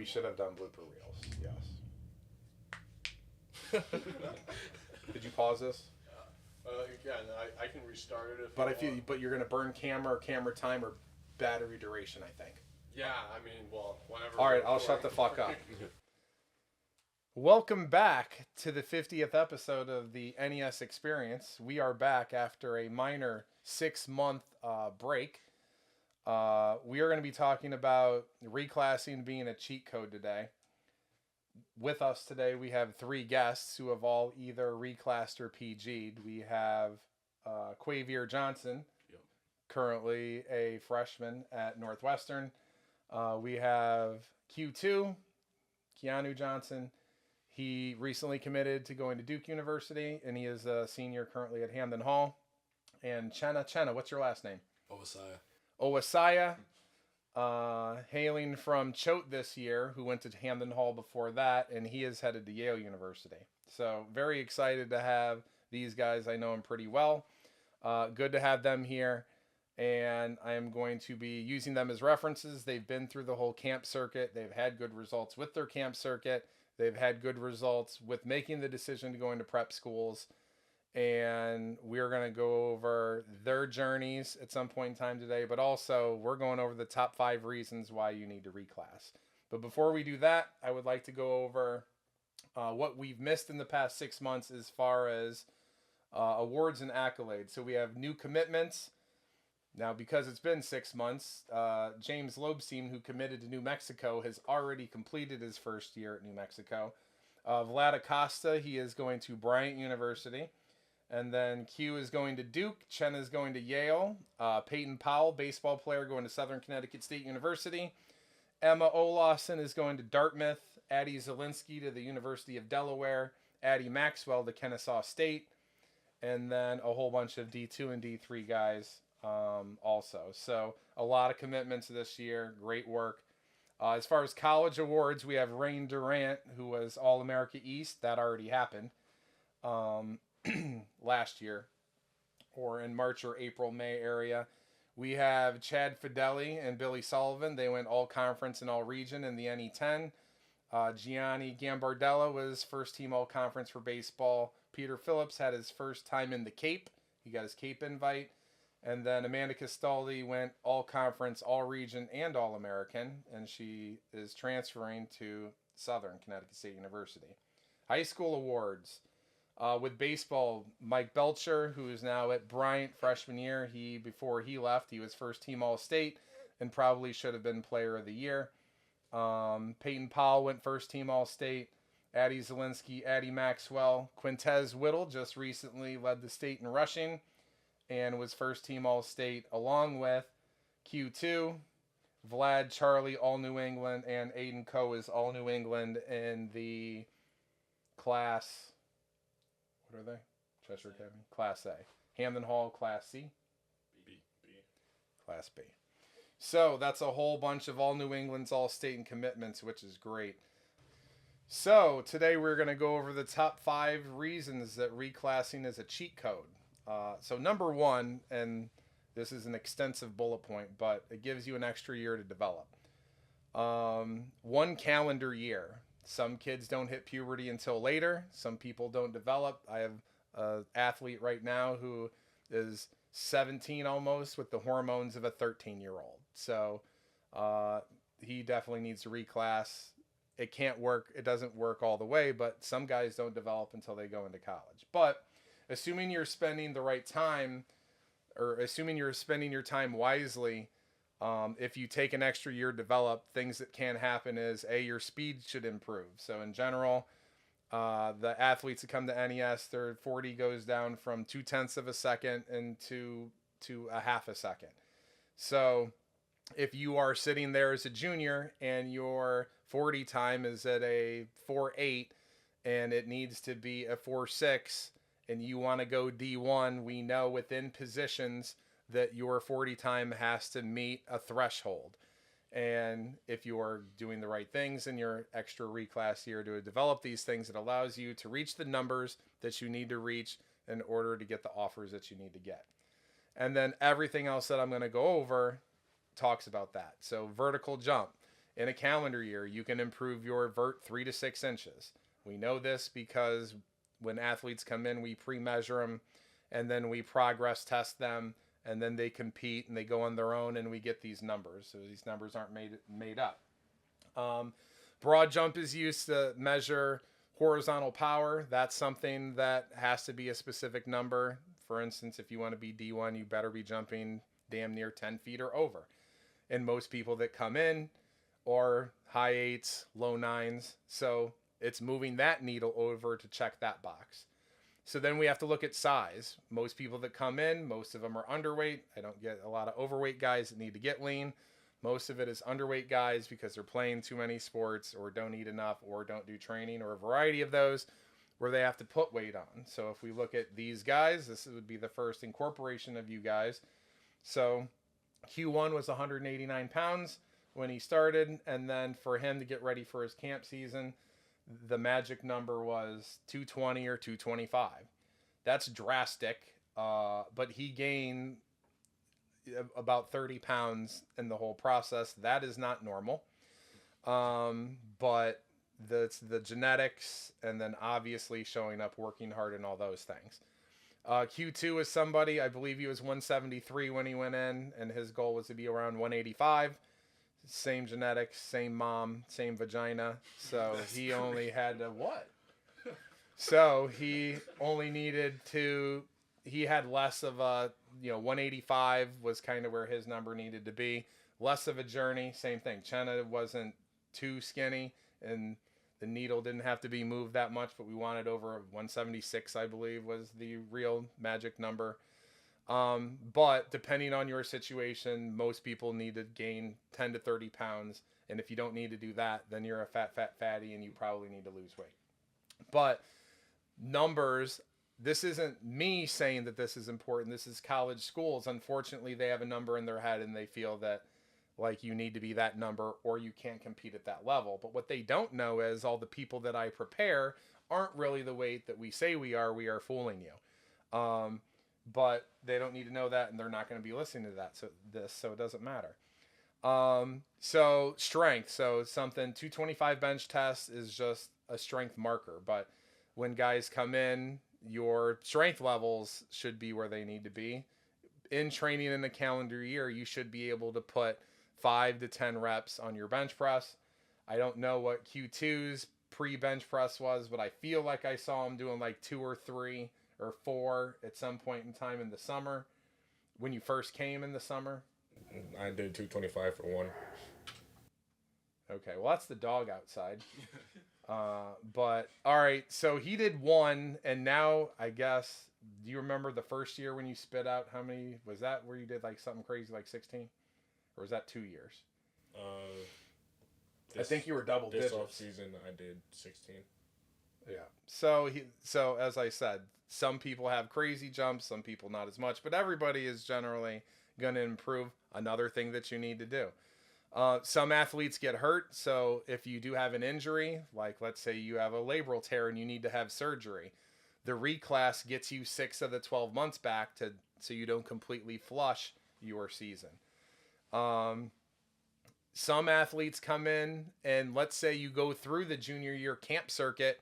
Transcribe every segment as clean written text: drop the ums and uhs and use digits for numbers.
should have done blooper reels. Yes. Did you pause this? Again, I can restart it if. But you're gonna burn camera time, or battery duration. I think. Yeah, I mean, well, whenever. All right, I'll shut the fuck up. Welcome back to the 50th episode of the NES Experience. We are back after a minor 6-month break. We are going to be talking about reclassing being a cheat code today. With us today, we have 3 guests who have all either reclassed or PG'd. We have Qayvier Johnson, currently a freshman at Northwestern. We have Qeanu Johnson. He recently committed to going to Duke University, and he is a senior currently at Hamden Hall. And Chenna, what's your last name? Onwuasoanya, hailing from Choate this year, who went to Hamden Hall before that, and he is headed to Yale University. So very excited to have these guys. I know them pretty well. Good to have them here, and I am going to be using them as references. They've been through the whole camp circuit. They've had good results with their camp circuit. They've had good results with making the decision to go into prep schools. And we're going to go over their journeys at some point in time today. But also, we're going over the top 5 reasons why you need to reclass. But before we do that, I would like to go over what we've missed in the past 6 months as far as awards and accolades. So we have new commitments. Now, because it's been 6 months, James Lobstein, who committed to New Mexico, has already completed his first year at New Mexico. Vlad Acosta, he is going to Bryant University. And then Q is going to Duke. Chenna is going to Yale. Peyton Powell, baseball player, going to Southern Connecticut State University. Emma Olafson is going to Dartmouth. Addie Zielinski to the University of Delaware. Addie Maxwell to Kennesaw State. And then a whole bunch of D2 and D3 guys also. So a lot of commitments this year. Great work. As far as college awards, we have Rain Durant, who was All-America East. That already happened last year, or in March or April, May area. We have Chad Fideli and Billy Sullivan. They went all-conference and all-region in the NE10. Gianni Gambardella was first-team all-conference for baseball. Peter Phillips had his first time in the Cape. He got his Cape invite. And then Amanda Castaldi went all-conference, all-region, and all-American, and she is transferring to Southern Connecticut State University. High school awards. With baseball, Mike Belcher, who is now at Bryant freshman year. Before he left, he was first-team All-State and probably should have been Player of the Year. Peyton Powell went first-team All-State. Addie Zielinski, Addie Maxwell. Quintez Whittle just recently led the state in rushing and was first-team All-State, along with Q2, Vlad, Charlie, All-New England, and Aiden Coe is All-New England in the class, what are they? Cheshire Academy? Class A. Hamden Hall, Class C? B. Class B. So that's a whole bunch of All-New England's All-State and commitments, which is great. So today we're going to go over the top 5 reasons that reclassing is a cheat code. So number 1, and this is an extensive bullet point, but it gives you an extra year to develop. 1 calendar year. Some kids don't hit puberty until later. Some people don't develop. I have an athlete right now who is 17 almost with the hormones of a 13-year-old. So he definitely needs to reclass. It can't work. It doesn't work all the way, but some guys don't develop until they go into college. But assuming you're spending the right time, or assuming you're spending your time wisely, if you take an extra year to develop, things that can happen is, your speed should improve. So in general, the athletes that come to NES, their 40 goes down from 0.2 of a second into to a half a second. So if you are sitting there as a junior and your 40 time is at a 4.8 and it needs to be a 4.6, and you want to go D1, we know within positions that your 40 time has to meet a threshold. And if you're doing the right things in your extra reclass year to develop these things, it allows you to reach the numbers that you need to reach in order to get the offers that you need to get. And then everything else that I'm going to go over talks about that. So vertical jump. In a calendar year, you can improve your vert 3 to 6 inches. We know this because when athletes come in, we pre-measure them, and then we progress test them, and then they compete and they go on their own, and we get these numbers. So these numbers aren't made up. Broad jump is used to measure horizontal power. That's something that has to be a specific number. For instance, if you want to be D1, you better be jumping damn near 10 feet or over. And most people that come in are high 8s, low 9s. So it's moving that needle over to check that box. So then we have to look at size. Most people that come in, most of them are underweight. I don't get a lot of overweight guys that need to get lean. Most of it is underweight guys because they're playing too many sports or don't eat enough or don't do training or a variety of those where they have to put weight on. So if we look at these guys, this would be the first incorporation of you guys. So Q1 was 189 pounds when he started. And then for him to get ready for his camp season, the magic number was 220 or 225. That's drastic, but he gained about 30 pounds in the whole process. That is not normal. But the genetics and then obviously showing up, working hard and all those things. Q2 is somebody, I believe he was 173 when he went in, and his goal was to be around 185. Same genetics, same mom, same vagina. So he only had to what? So he only needed to, he had less of a, 185 was kind of where his number needed to be. Less of a journey, same thing. Chenna wasn't too skinny and the needle didn't have to be moved that much, but we wanted over 176, I believe, was the real magic number. But depending on your situation, most people need to gain 10 to 30 pounds. And if you don't need to do that, then you're a fatty and you probably need to lose weight. But numbers, this isn't me saying that this is important. This is college schools. Unfortunately, they have a number in their head and they feel that like you need to be that number or you can't compete at that level. But what they don't know is all the people that I prepare aren't really the weight that we say we are. We are fooling you. But they don't need to know that, and they're not going to be listening to that. So it doesn't matter. So strength. So something 225 bench test is just a strength marker. But when guys come in, your strength levels should be where they need to be. In training in a calendar year, you should be able to put 5 to 10 reps on your bench press. I don't know what Q2's pre-bench press was, but I feel like I saw him doing like 2 or 3 or 4 at some point in time in the summer when you first came in the summer. I did 225 for 1. Okay, well that's the dog outside. But all right, so he did 1, and now I guess, do you remember the first year when you spit out how many was that where you did like something crazy like 16, or was that 2 years? I think you were double digits. This off season I did 16. Yeah. So as I said, some people have crazy jumps, some people not as much, but everybody is generally going to improve. Another thing that you need to do. Some athletes get hurt. So if you do have an injury, like let's say you have a labral tear and you need to have surgery, the reclass gets you 6 of the 12 months back so you don't completely flush your season. Some athletes come in and let's say you go through the junior year camp circuit,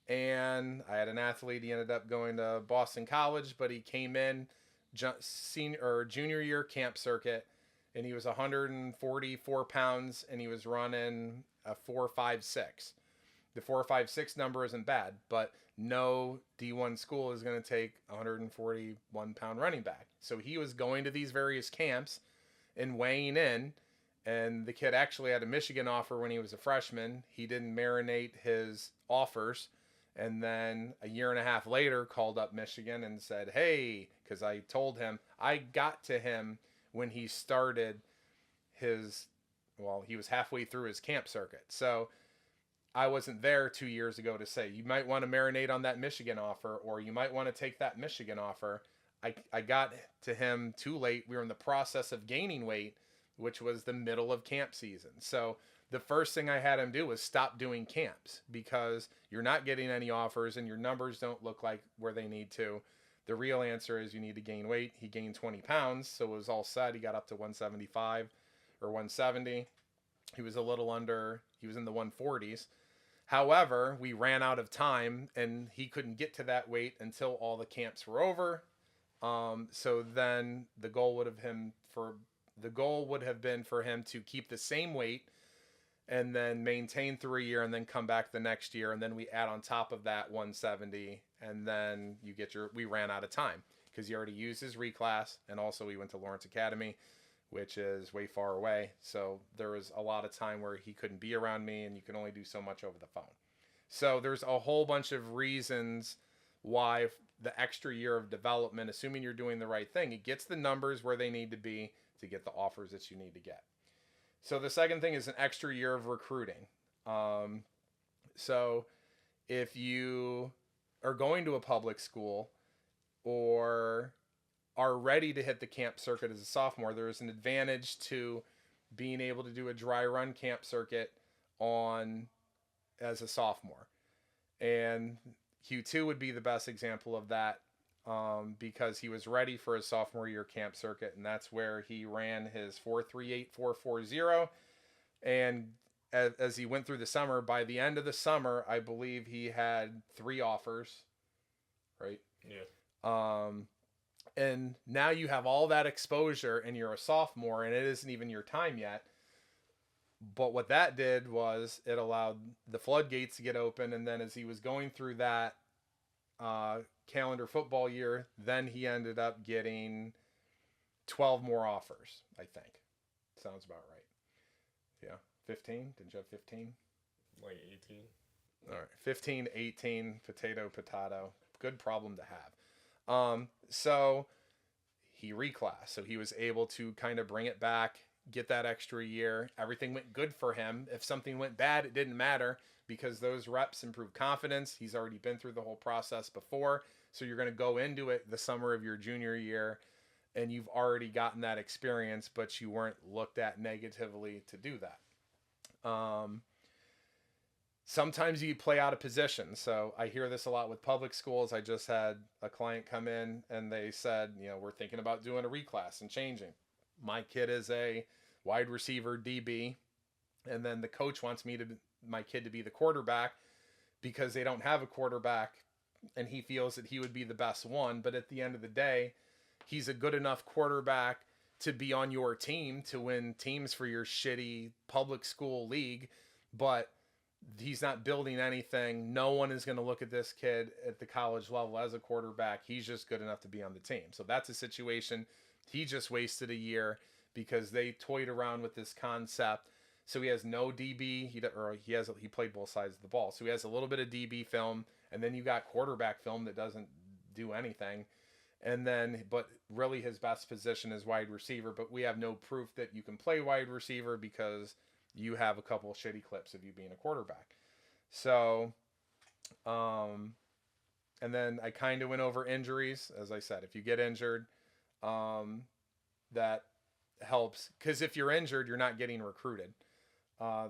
and I had an athlete, he ended up going to Boston College, but he came in junior year camp circuit and he was 144 pounds and he was running a 4.56. The 4.56 number isn't bad, but no D1 school is going to take a 141 pound running back. So he was going to these various camps and weighing in, and the kid actually had a Michigan offer when he was a freshman. He didn't marinate his offers, and then a year and a half later called up Michigan and said, hey, because I told him, I got to him when he started he was halfway through his camp circuit. So I wasn't there 2 years ago to say, you might want to marinate on that Michigan offer, or you might want to take that Michigan offer. I got to him too late. We were in the process of gaining weight, which was the middle of camp season. So the first thing I had him do was stop doing camps because you're not getting any offers and your numbers don't look like where they need to. The real answer is you need to gain weight. He gained 20 pounds, so it was all set. He got up to 175 or 170. He was a little under, he was in the 140s. However, we ran out of time and he couldn't get to that weight until all the camps were over. So then the goal would have been for him to keep the same weight and then maintain through a year and then come back the next year. And then we add on top of that 170 and then we ran out of time because he already used his reclass. And also we went to Lawrence Academy, which is way far away. So there was a lot of time where he couldn't be around me and you can only do so much over the phone. So there's a whole bunch of reasons why the extra year of development, assuming you're doing the right thing, it gets the numbers where they need to be to get the offers that you need to get. So the second thing is an extra year of recruiting. So if you are going to a public school or are ready to hit the camp circuit as a sophomore, there is an advantage to being able to do a dry run camp circuit as a sophomore. And Q2 would be the best example of that because he was ready for his sophomore year camp circuit, and that's where he ran his 4.38.440. And as he went through the summer, by the end of the summer, I believe he had 3 offers, right? Yeah. And now you have all that exposure and you're a sophomore and it isn't even your time yet. But what that did was it allowed the floodgates to get open. And then as he was going through that calendar football year, then he ended up getting 12 more offers, I think. Sounds about right. Yeah. 15? Did you have 15? Like 18. All right. 15, 18, potato. Good problem to have. So he reclassed. So he was able to kind of bring it back, get that extra year. Everything went good for him. If something went bad, it didn't matter because those reps improved confidence. He's already been through the whole process before. So you're going to go into it the summer of your junior year and you've already gotten that experience, but you weren't looked at negatively to do that. Sometimes you play out of position. So I hear this a lot with public schools. I just had a client come in and they said, we're thinking about doing a reclass and changing. My kid is a wide receiver DB. And then the coach wants my kid to be the quarterback because they don't have a quarterback and he feels that he would be the best one. But at the end of the day, he's a good enough quarterback to be on your team to win teams for your shitty public school league. But he's not building anything. No one is going to look at this kid at the college level as a quarterback. He's just good enough to be on the team. So that's a situation. He just wasted a year because they toyed around with this concept. So he has no DB. He played both sides of the ball. So he has a little bit of DB film, and then you got quarterback film that doesn't do anything. But really his best position is wide receiver. But we have no proof that you can play wide receiver because you have a couple of shitty clips of you being a quarterback. So, and then I kind of went over injuries. As I said, if you get injured, that helps. Because if you're injured, you're not getting recruited.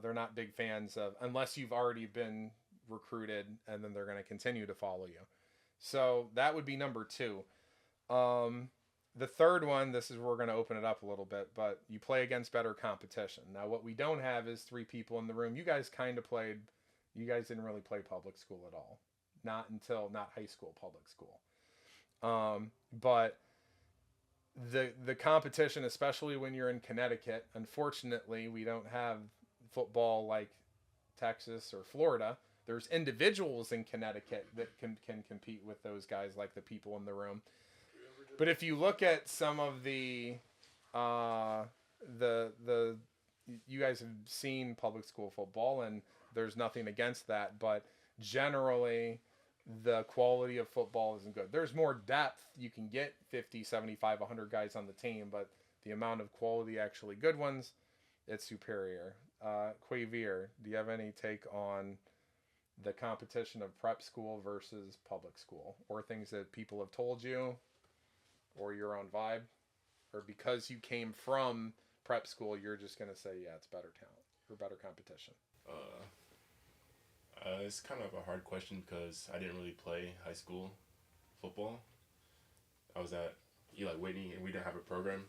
They're not big fans of, unless you've already been recruited, and then they're going to continue to follow you. So that would be number 2. The third one, this is where we're going to open it up a little bit, but you play against better competition. Now, what we don't have is 3 people in the room. You guys didn't really play public school at all. Not high school, public school. But the competition, especially when you're in Connecticut, unfortunately, we don't have football like Texas or Florida. There's individuals in Connecticut that can compete with those guys like the people in the room. But if you look at some of you guys have seen public school football, and there's nothing against that, but generally the quality of football isn't good. There's more depth. You can get 50, 75, 100 guys on the team, but the amount of quality, actually good ones, it's superior. Qayvier, do you have any take on the competition of prep school versus public school, or things that people have told you, or your own vibe, or because you came from prep school, you're just going to say, yeah, it's better talent or better competition? It's kind of a hard question because I didn't really play high school football. I was at Eli Whitney and we didn't have a program,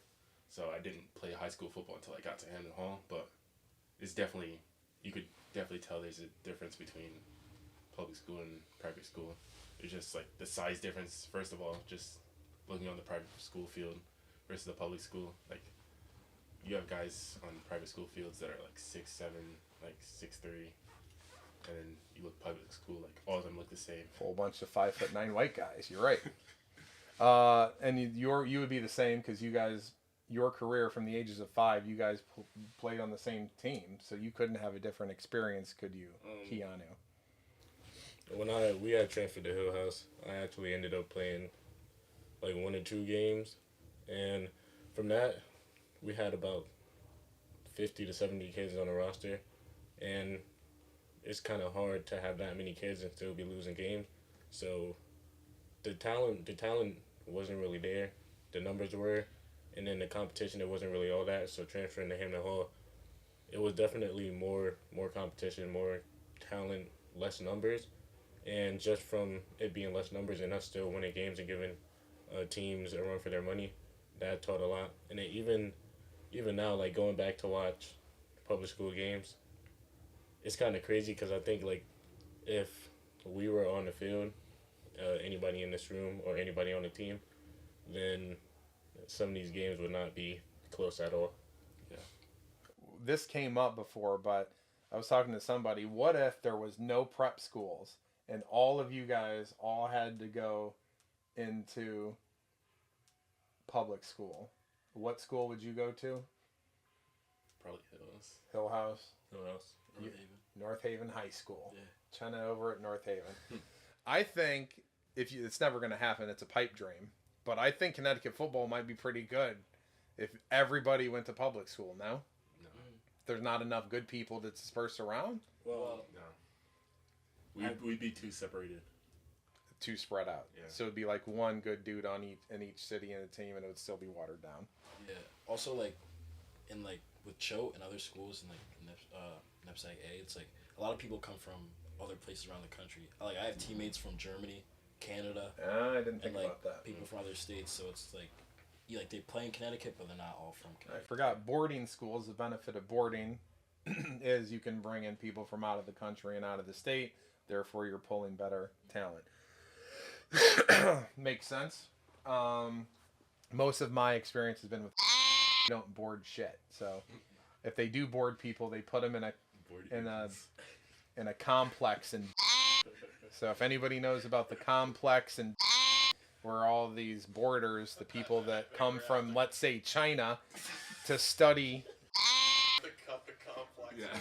so I didn't play high school football until I got to Hampton Hall. But it's definitely, you could definitely tell there's a difference between public school and private school. It's just like the size difference, first of all, just looking on the private school field versus the public school. Like, you have guys on private school fields that are like 6'7", like 6'3", and then you look public school, like all of them look the same. Whole bunch of 5'9" white guys. You're right. And you would be the same because you guys, your career from the ages of 5, you guys played on the same team, so you couldn't have a different experience, could you, Qeanu? When we had transferred to Hill House, I actually ended up playing like 1 or 2 games, and from that, we had about 50 to 70 kids on the roster, and it's kind of hard to have that many kids and still be losing games. So the talent wasn't really there. The numbers were, and then the competition, it wasn't really all that. So transferring to Hampton Hall, it was definitely more competition, more talent, less numbers. And just from it being less numbers and us still winning games and giving teams a run for their money, that taught a lot. And then even now, like going back to watch public school games, it's kind of crazy because I think like if we were on the field, anybody in this room or anybody on the team, then some of these games would not be close at all. Yeah. This came up before, but I was talking to somebody. What if there was no prep schools and all of you guys all had to go into public school? What school would you go to? Probably Hills. Hill House? Hill House. North Haven High School. Yeah. Chenna over at North Haven. I think it's never going to happen. It's a pipe dream. But I think Connecticut football might be pretty good if everybody went to public school. No? No. There's not enough good people to disperse around? Well, no. We'd be too separated. Too spread out. Yeah. So it'd be like one good dude on in each city and a team, and it would still be watered down. Yeah. Also, like, in like with Cho and other schools and like NEPSAC A, it's like a lot of people come from other places around the country. Like I have teammates from Germany, Canada, I didn't think and like about that. people from other states. So it's like, they play in Connecticut, but they're not all from I Connecticut. forgot boarding schools. The benefit of boarding is you can bring in people from out of the country and out of the state. Therefore, you're pulling better talent. Makes sense. Most of my experience has been with don't board shit. So if they do board people, they put them in a complex. And so if anybody knows about the complex and where all these boarders, the people that come from, let's say, China to study. Cut the complex. Yeah.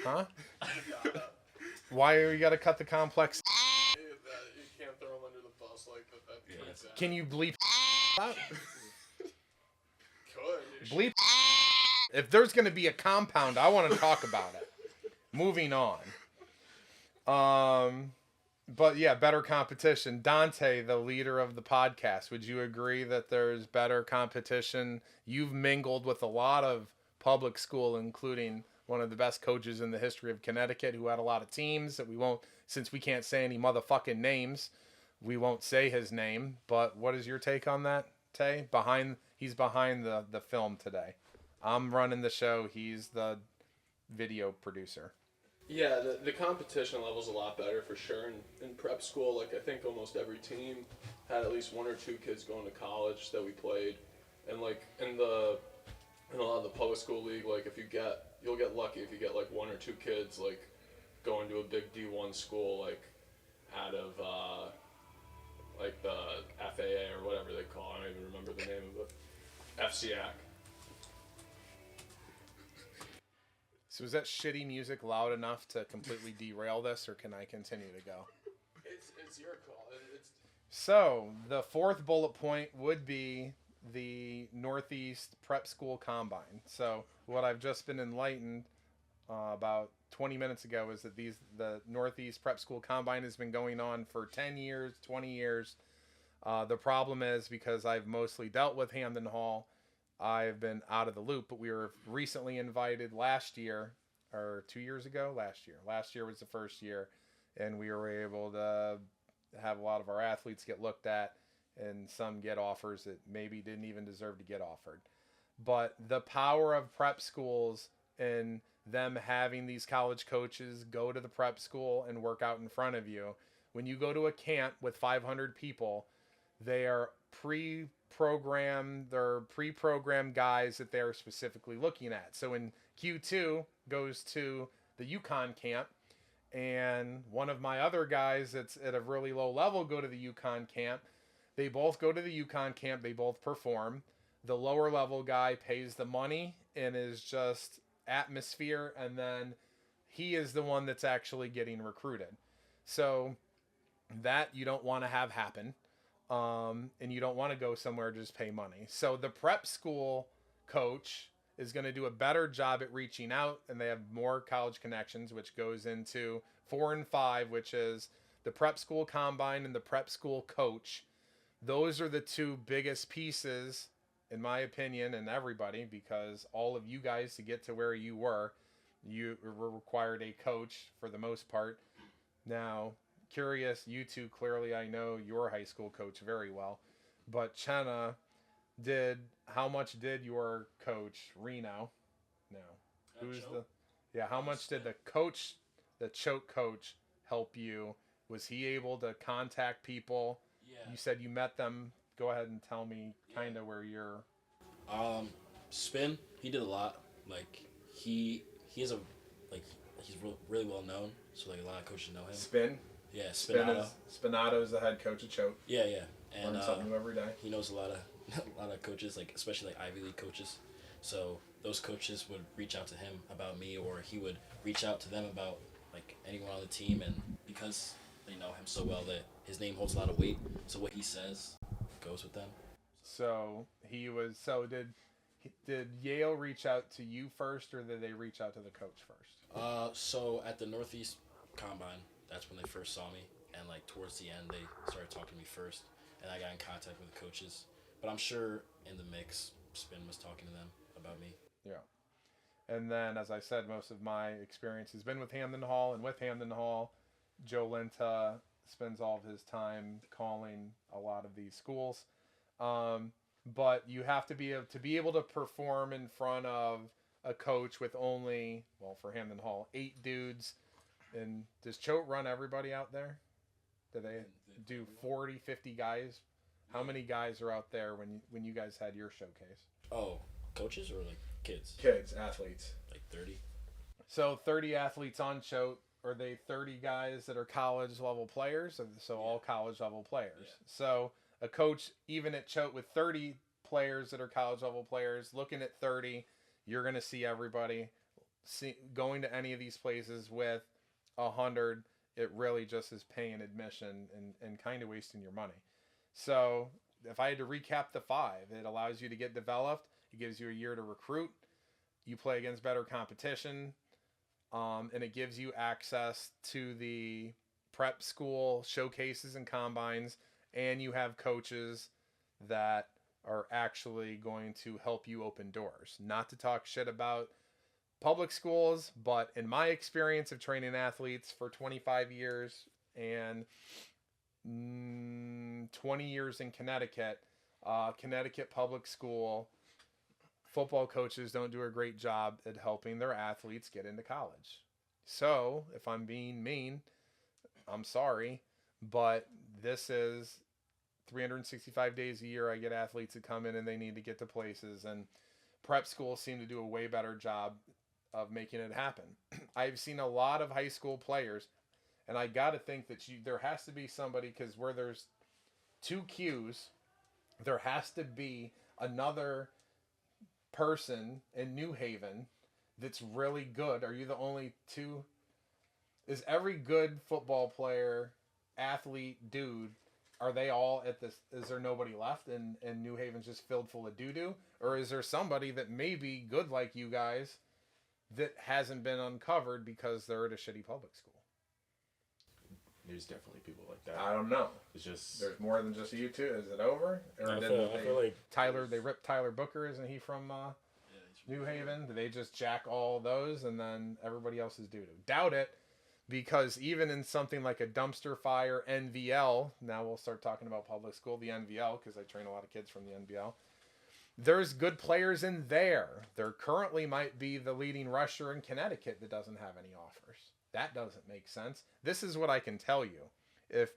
Huh? Why are you got to cut the complex? You can't throw them under the bus like that. Yeah. Can you bleep out? Could. Bleep. If there's going to be a compound, I want to talk about it. Moving on. But yeah, better competition. Dante, the leader of the podcast, would you agree that there's better competition? You've mingled with a lot of public school, including one of the best coaches in the history of Connecticut who had a lot of teams that we won't, since we can't say any motherfucking names, we won't say his name. But what is your take on that, Tay? He's behind the film today. I'm running the show. He's the video producer. Yeah, the competition level's a lot better for sure. In prep school, like I think almost every team had at least 1 or 2 kids going to college that we played, and like in a lot of the public school league, like you'll get lucky if you get like 1 or 2 kids like going to a big D1 school like out of like the FAA or whatever they call it. I don't even remember the name of it. FCAC. So is that shitty music loud enough to completely derail this, or can I continue to go? It's your call. So the 4th bullet point would be the Northeast Prep School Combine. So what I've just been enlightened about 20 minutes ago is that the Northeast Prep School Combine has been going on for 10 years, 20 years. The problem is because I've mostly dealt with Hampton Hall, I've been out of the loop, but we were recently invited last year, or 2 years ago? Last year was the first year, and we were able to have a lot of our athletes get looked at, and some get offers that maybe didn't even deserve to get offered. But the power of prep schools and them having these college coaches go to the prep school and work out in front of you. When you go to a camp with 500 people, they are pre-programmed guys that they are specifically looking at. So when Q2 goes to the UConn camp, and one of my other guys that's at a really low level go to the UConn camp, they both go to the UConn camp, they both perform. The lower level guy pays the money and is just atmosphere, and then he is the one that's actually getting recruited. So that you don't want to have happen. And you don't want to go somewhere to just pay money. So the prep school coach is going to do a better job at reaching out, and they have more college connections, which goes into 4 and 5, which is the prep school combine and the prep school coach. Those are the two biggest pieces, in my opinion, and everybody, because all of you guys, to get to where you were required a coach for the most part. Now, curious, you two, clearly I know your high school coach very well, but Chenna, how much did your coach Reno? No, how much did the choke coach help you? Was he able to contact people? Yeah. You said you met them. Go ahead and tell me kind of where you're. Spin, he did a lot. Like he's really well known, so like a lot of coaches know him. Spin. Yeah, Spinato. Spinato is the head coach of Choate. Yeah, and learn something new every day. He knows a lot of coaches, like especially like Ivy League coaches. So those coaches would reach out to him about me, or he would reach out to them about like anyone on the team, and because they know him so well that his name holds a lot of weight, so what he says goes with them. So did Yale reach out to you first, or did they reach out to the coach first? So at the Northeast Combine, that's when they first saw me, and like towards the end they started talking to me first, and I got in contact with the coaches. But I'm sure in the mix, Spin was talking to them about me. Yeah. And then, as I said, most of my experience has been with Hamden Hall, and with Hamden Hall, Joe Linta spends all of his time calling a lot of these schools. But you have to be able to perform in front of a coach with only, well, for Hamden Hall, 8 dudes. And does Choate run everybody out there? Do they do 40, 50 guys? How many guys are out there when you guys had your showcase? Oh, coaches or like kids? Kids, athletes. Like 30. So 30 athletes on Choate. Are they 30 guys that are college level players? So all college level players. Yeah. So a coach, even at Choate with 30 players that are college level players, looking at 30, you're going to see everybody. Going to any of these places with 100, it really just is paying admission and kind of wasting your money. So if I had to recap the 5, it allows you to get developed. It gives you a year to recruit. You play against better competition. And it gives you access to the prep school showcases and combines. And you have coaches that are actually going to help you open doors. Not to talk shit about public schools, but in my experience of training athletes for 25 years and 20 years in Connecticut, Connecticut public school football coaches don't do a great job at helping their athletes get into college. So if I'm being mean, I'm sorry, but this is 365 days a year. I get athletes that come in and they need to get to places, and prep schools seem to do a way better job of making it happen. I've seen a lot of high school players, and I got to think that there has to be somebody, because where there's 2 Qs, there has to be another person in New Haven that's really good. Are you the only 2? Is every good football player, athlete, dude, are they all at this? Is there nobody left and New Haven's just filled full of doo-doo? Or is there somebody that may be good like you guys that hasn't been uncovered because they're at a shitty public school? There's definitely people like that. I don't know. It's just there's more than just you two. Is it over? Or I feel like they ripped Tyler Booker. Isn't he from New Haven? Did they just jack all those and then everybody else is doo-doo? Doubt it, because even in something like a dumpster fire NVL, now we'll start talking about public school, the NVL, because I train a lot of kids from the NVL. there's good players in there. There currently might be the leading rusher in Connecticut that doesn't have any offers. That doesn't make sense. This is what I can tell you. If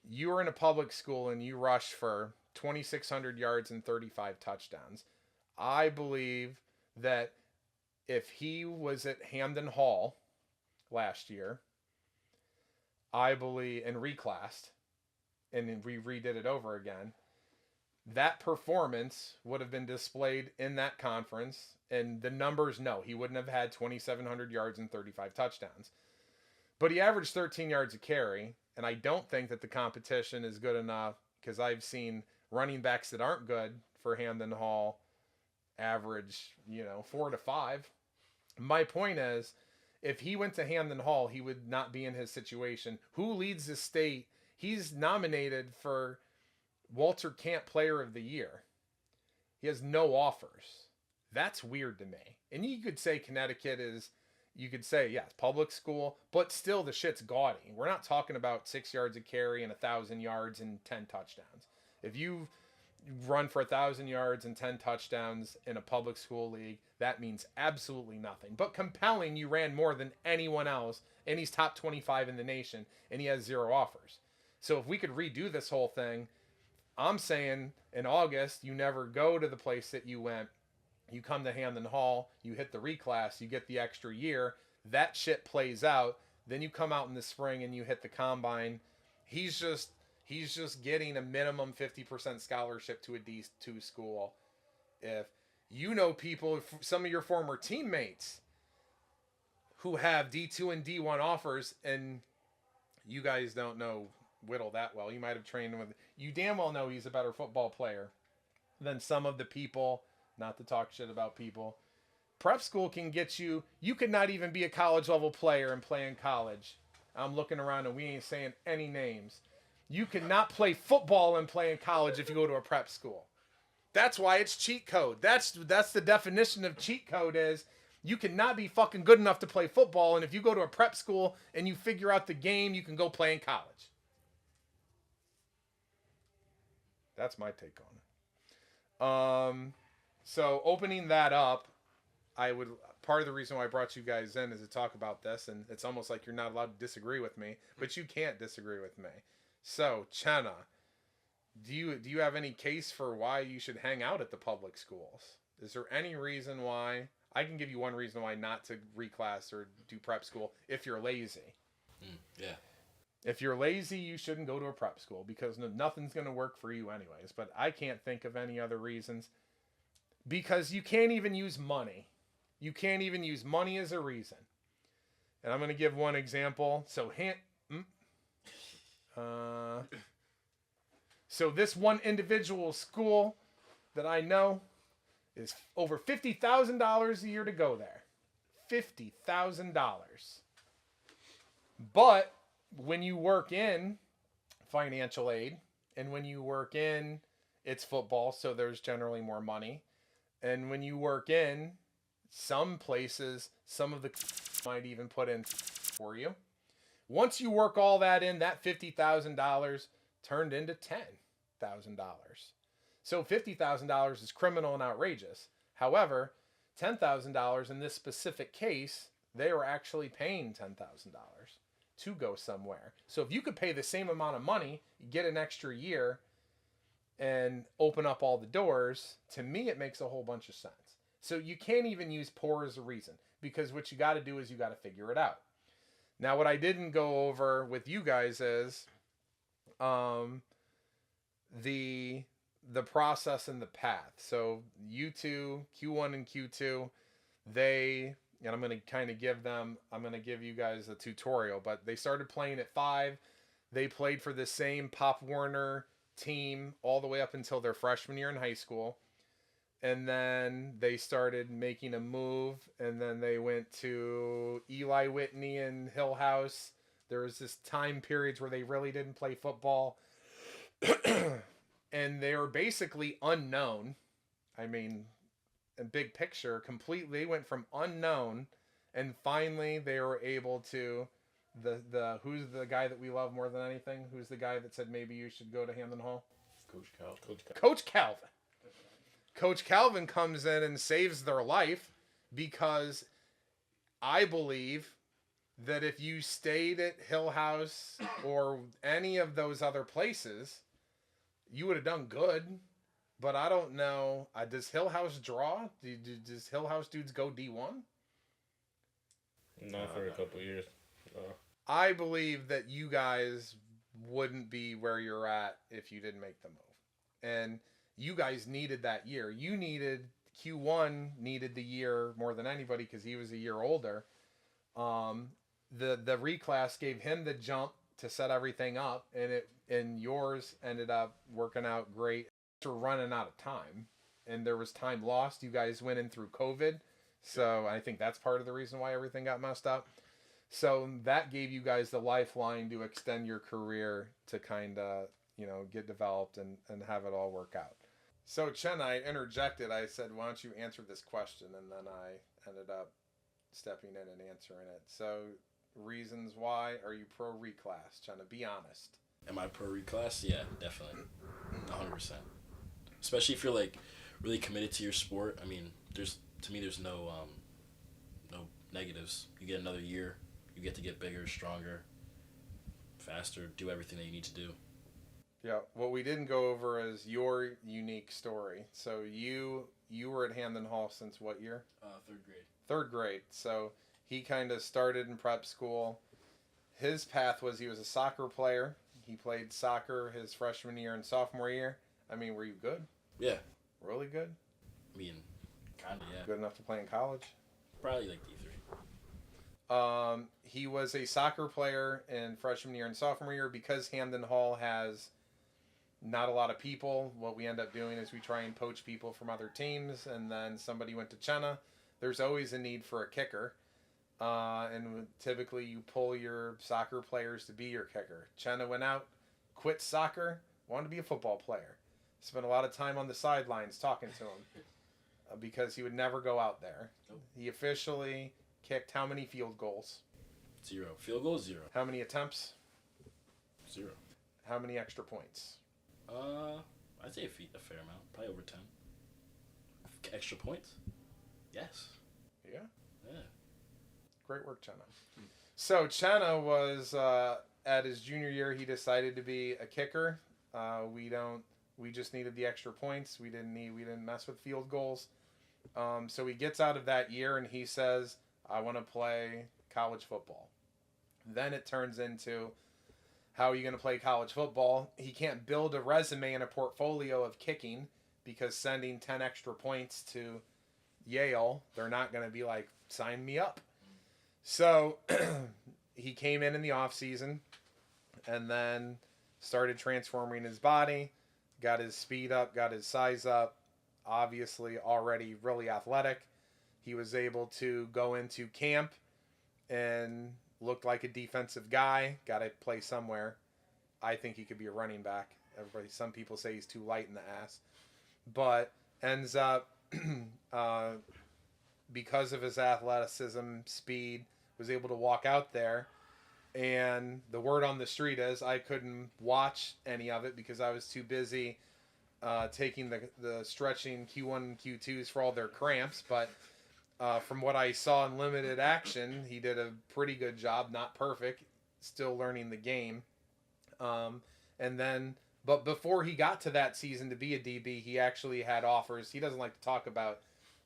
you're in a public school and you rush for 2,600 yards and 35 touchdowns, I believe that if he was at Hamden Hall last year, I believe, and reclassed, and we redid it over again, that performance would have been displayed in that conference. And the numbers, no, he wouldn't have had 2,700 yards and 35 touchdowns. But he averaged 13 yards a carry, and I don't think that the competition is good enough, because I've seen running backs that aren't good for Hamden Hall average, 4 to 5. My point is, if he went to Hamden Hall, he would not be in his situation. Who leads the state? He's nominated for Walter Camp Player of the Year. He has no offers. That's weird to me. And you could say Connecticut is, you could say, yes, public school, but still the shit's gaudy. We're not talking about 6 yards a carry and 1,000 yards and 10 touchdowns. If you run for 1,000 yards and 10 touchdowns in a public school league, that means absolutely nothing. But compelling, you ran more than anyone else, and he's top 25 in the nation, and he has 0 offers. So if we could redo this whole thing, I'm saying in August, you never go to the place that you went. You come to Hamden Hall, you hit the reclass, you get the extra year. That shit plays out. Then you come out in the spring and you hit the combine. He's just getting a minimum 50% scholarship to a D2 school. If you know people, some of your former teammates who have D2 and D1 offers, and you guys don't know Whittle that well. You might have trained with. You damn well know he's a better football player than some of the people. Not to talk shit about people. Prep school can get you. You could not even be a college level player and play in college. I'm looking around and we ain't saying any names. You cannot play football and play in college if you go to a prep school. That's why it's cheat code. That's the definition of cheat code is you cannot be fucking good enough to play football, and if you go to a prep school and you figure out the game, you can go play in college. That's my take on it. So opening that up, part of the reason why I brought you guys in is to talk about this, and it's almost like you're not allowed to disagree with me, but you can't disagree with me. So, Chenna, do you have any case for why you should hang out at the public schools? Is there any reason why? I can give you one reason why not to reclass or do prep school if you're lazy. Yeah. If you're lazy, you shouldn't go to a prep school because nothing's going to work for you anyways. But I can't think of any other reasons. Because you can't even use money. You can't even use money as a reason. And I'm going to give one example. So this one individual school that I know is over $50,000 a year to go there. $50,000. But when you work in financial aid, and when you work in, it's football, so there's generally more money. And when you work in some places, some of the might even put in for you. Once you work all that in, that $50,000 turned into $10,000. So $50,000 is criminal and outrageous. However, $10,000 in this specific case, they were actually paying $10,000 to go somewhere. So if you could pay the same amount of money, get an extra year, and open up all the doors, to me it makes a whole bunch of sense. So you can't even use poor as a reason, because what you got to do is you got to figure it out. Now, what I didn't go over with you guys is the process and the path. So you two, Q1 and Q2, and I'm going to kind of I'm going to give you guys a tutorial, but they started playing at 5. They played for the same Pop Warner team all the way up until their freshman year in high school. And then they started making a move, and then they went to Eli Whitney and Hill House. There was this time periods where they really didn't play football. And they were basically unknown. I mean, in big picture, completely went from unknown, and finally they were able to, who's the guy that we love more than anything? Who's the guy that said maybe you should go to Hamden Hall? Coach Cal. Coach Calvin. Coach Calvin comes in and saves their life because I believe that if you stayed at Hill House or any of those other places, you would have done good. But I don't know. Does Hill House draw? Does Hill House dudes go D1? Not for a couple years. No. I believe that you guys wouldn't be where you're at if you didn't make the move. And you guys needed that year. Q1 needed the year more than anybody because he was a year older. The reclass gave him the jump to set everything up, and yours ended up working out great. We're running out of time, and there was time lost. You guys went in through COVID, so I think that's part of the reason why everything got messed up. So that gave you guys the lifeline to extend your career to kind of, get developed and have it all work out. So Chenna, I interjected. I said, why don't you answer this question? And then I ended up stepping in and answering it. So reasons why are you pro reclass? Chenna, be honest. Am I pro reclass? Yeah, definitely. 100%. Especially if you're like really committed to your sport. I mean, there's no negatives. You get another year. You get to get bigger, stronger, faster, do everything that you need to do. Yeah, what we didn't go over is your unique story. So you were at Hamden Hall since what year? 3rd grade. 3rd grade. So he kind of started in prep school. His path was he was a soccer player. He played soccer his freshman year and sophomore year. I mean, were you good? Yeah. Really good? I mean, kind of, yeah. Good enough to play in college? Probably like D3. He was a soccer player in freshman year and sophomore year. Because Hamden Hall has not a lot of people, what we end up doing is we try and poach people from other teams, and then somebody went to Chenna. There's always a need for a kicker. And typically you pull your soccer players to be your kicker. Chenna went out, quit soccer, wanted to be a football player. Spent a lot of time on the sidelines talking to him because he would never go out there. Nope. He officially kicked how many field goals? 0. Field goal, 0. How many attempts? 0. How many extra points? I'd say a fair amount. Probably over 10. Extra points? Yes. Yeah. Yeah. Great work, Chenna. So Chenna was at his junior year. He decided to be a kicker. We just needed the extra points. We didn't mess with field goals. So he gets out of that year and he says, I want to play college football. Then it turns into, how are you going to play college football? He can't build a resume and a portfolio of kicking because sending 10 extra points to Yale, they're not going to be like, sign me up. So he came in the off season and then started transforming his body, got his speed up, got his size up, obviously already really athletic. He was able to go into camp and looked like a defensive guy, got to play somewhere. I think he could be a running back. Some people say he's too light in the ass, but ends up because of his athleticism, speed, was able to walk out there. And the word on the street is I couldn't watch any of it because I was too busy taking the stretching Q1 and Q2s for all their cramps. But from what I saw in limited action, he did a pretty good job. Not perfect, still learning the game. But before he got to that season to be a DB, he actually had offers. He doesn't like to talk about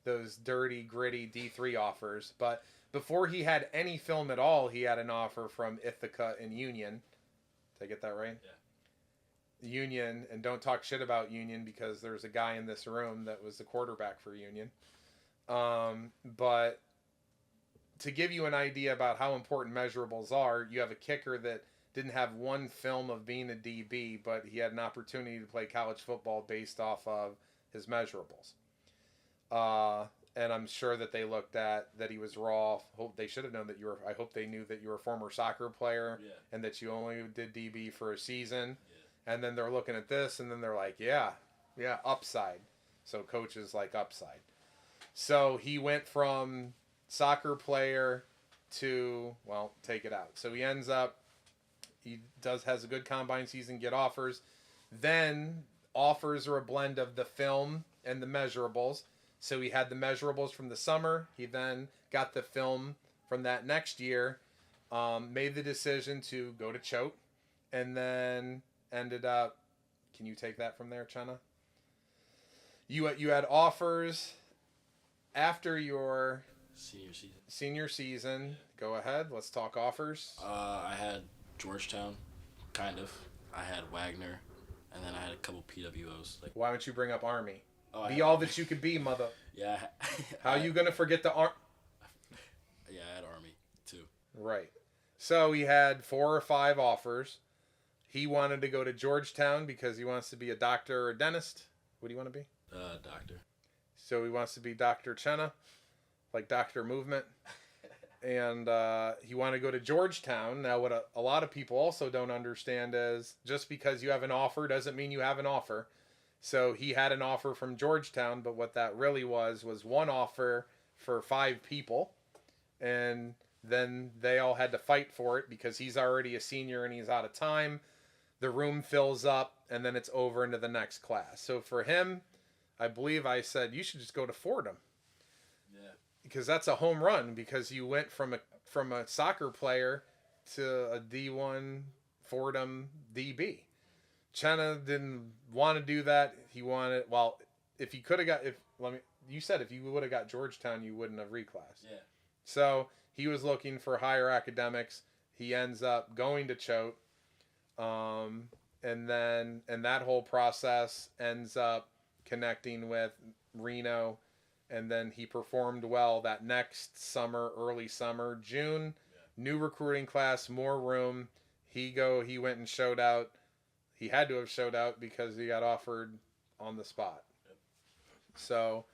those dirty, gritty D3 offers, but before he had any film at all, he had an offer from Ithaca and Union. Did I get that right? Yeah. Union, and don't talk shit about Union because there's a guy in this room that was the quarterback for Union. But to give you an idea about how important measurables are, you have a kicker that didn't have one film of being a DB, but he had an opportunity to play college football based off of his measurables. And I'm sure that they looked at that he was raw. They should have known that I hope they knew that you were a former soccer player and that you only did DB for a season. Yeah. And then they're looking at this and then they're like, yeah, upside. So coaches like upside. So he went from soccer player to, take it out. So he ends up, has a good combine season, get offers. Then offers are a blend of the film and the measurables. So he had the measurables from the summer. He then got the film from that next year, made the decision to go to Choate, and then ended up... Can you take that from there, Chenna? You had offers after your senior season. Go ahead. Let's talk offers. I had Georgetown, kind of. I had Wagner, and then I had a couple PWOs. Like, why don't you bring up Army? Be all that you could be, mother. Yeah. How you gonna forget the Army? Yeah, I had Army too. Right. So he had 4 or 5 offers. He wanted to go to Georgetown because he wants to be a doctor or a dentist. What do you want to be? Doctor. So he wants to be Dr. Chenna, like Dr. Movement. And he wanted to go to Georgetown. Now, what a lot of people also don't understand is just because you have an offer doesn't mean you have an offer. So he had an offer from Georgetown, but what that really was one offer for 5 people. And then they all had to fight for it because he's already a senior and he's out of time. The room fills up, and then it's over into the next class. So for him, I believe I said, you should just go to Fordham. Yeah. Because that's a home run, because you went from a soccer player to a D1 Fordham DB. Chenna didn't want to do that. He wanted, well, if he could have got, you said if you would have got Georgetown, you wouldn't have reclassed. Yeah. So he was looking for higher academics. He ends up going to Choate. And that whole process ends up connecting with Reno, and then he performed well that next summer, early summer, June, new recruiting class, more room. He went and showed out. He had to have showed out because he got offered on the spot. Yep. So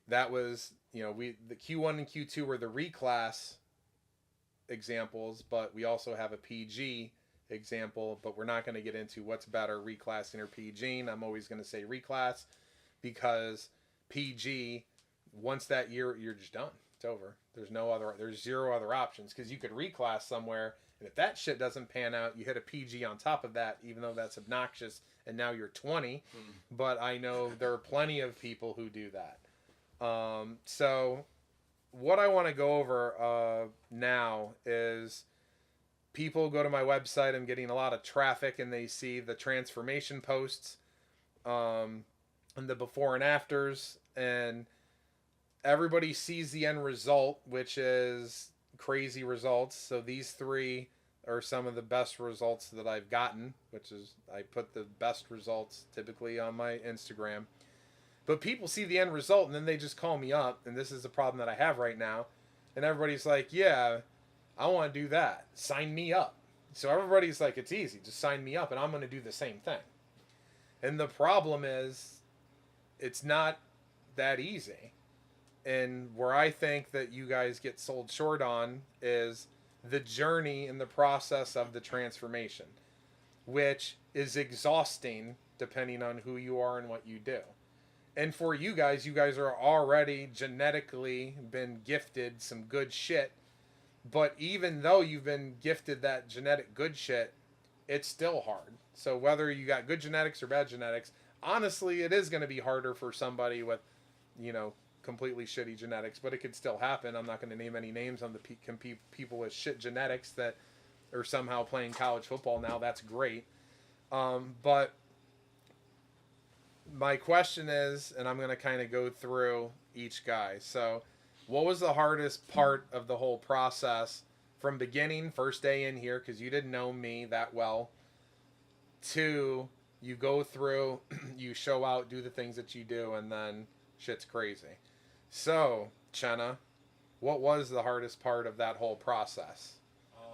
that was, the Q1 and Q2 were the reclass examples, but we also have a PG example, but we're not going to get into what's better, reclassing or PGing. I'm always going to say reclass, because PG, once that year, you're just done. It's over. There's 0 other options, because you could reclass somewhere, and if that shit doesn't pan out, you hit a PG on top of that, even though that's obnoxious, and now you're 20. But I know there are plenty of people who do that. So what I want to go over now is, people go to my website. I'm getting a lot of traffic, and they see the transformation posts, and the before and afters, and everybody sees the end result, which is crazy results. So these 3 are some of the best results that I've gotten, which is, I put the best results typically on my Instagram. But people see the end result, and then they just call me up, and this is the problem that I have right now. And everybody's like, yeah, I want to do that. Sign me up. So everybody's like, it's easy. Just sign me up, and I'm going to do the same thing. And the problem is, it's not that easy. And where I think that you guys get sold short on is the journey and the process of the transformation, which is exhausting depending on who you are and what you do. And for you guys are already genetically been gifted some good shit. But even though you've been gifted that genetic good shit, it's still hard. So whether you got good genetics or bad genetics, honestly, it is going to be harder for somebody with, completely shitty genetics. But it could still happen. I'm not going to name any names on the people with shit genetics that are somehow playing college football now. That's great. But my question is, and I'm going to kind of go through each guy. So what was the hardest part of the whole process from beginning, first day in here, because you didn't know me that well, to you go through, you show out, do the things that you do, and then shit's crazy. So, Chenna, what was the hardest part of that whole process?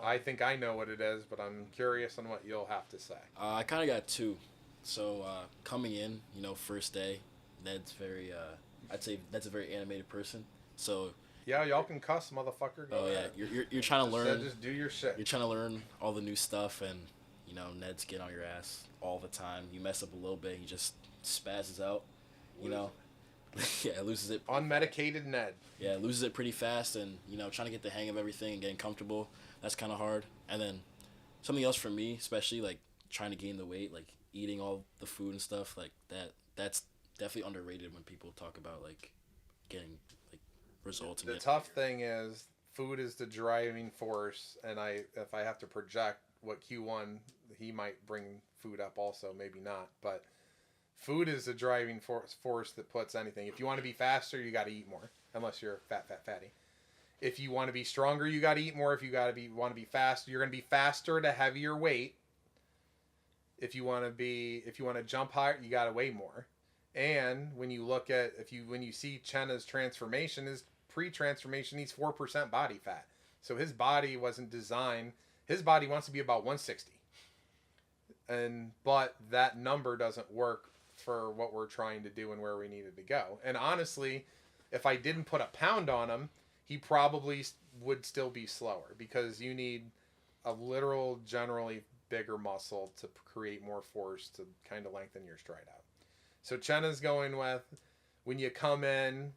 I think I know what it is, but I'm curious on what you'll have to say. I kind of got 2. So, coming in, first day, Ned's very, I'd say Ned's a very animated person. So yeah, y'all can cuss, motherfucker. Go ahead. You're trying to learn. Just do your shit. You're trying to learn all the new stuff, and Ned's getting on your ass all the time. You mess up a little bit, he just spazzes out. Yeah, loses it. Unmedicated Ned. Yeah, loses it pretty fast, and trying to get the hang of everything and getting comfortable. That's kind of hard. And then something else for me, especially like trying to gain the weight, like eating all the food and stuff like that. That's definitely underrated when people talk about like getting like results. The tough thing is food is the driving force, and if I have to project what Q1, he might bring food up also, maybe not, but food is the driving force that puts anything. If you want to be faster, you got to eat more, unless you're fatty. If you want to be stronger, you got to eat more. If you want to be faster, you're going to be faster at a heavier weight. If you want to jump higher, you got to weigh more. And when you look at when you see Chenna's transformation, his pre-transformation, he's 4% body fat. So his body wasn't designed. His body wants to be about 160. But that number doesn't work for what we're trying to do and where we needed to go. And honestly, if I didn't put a pound on him, he probably would still be slower, because you need a literal, generally bigger muscle to create more force to kind of lengthen your stride out. So Chenna's going with, when you come in,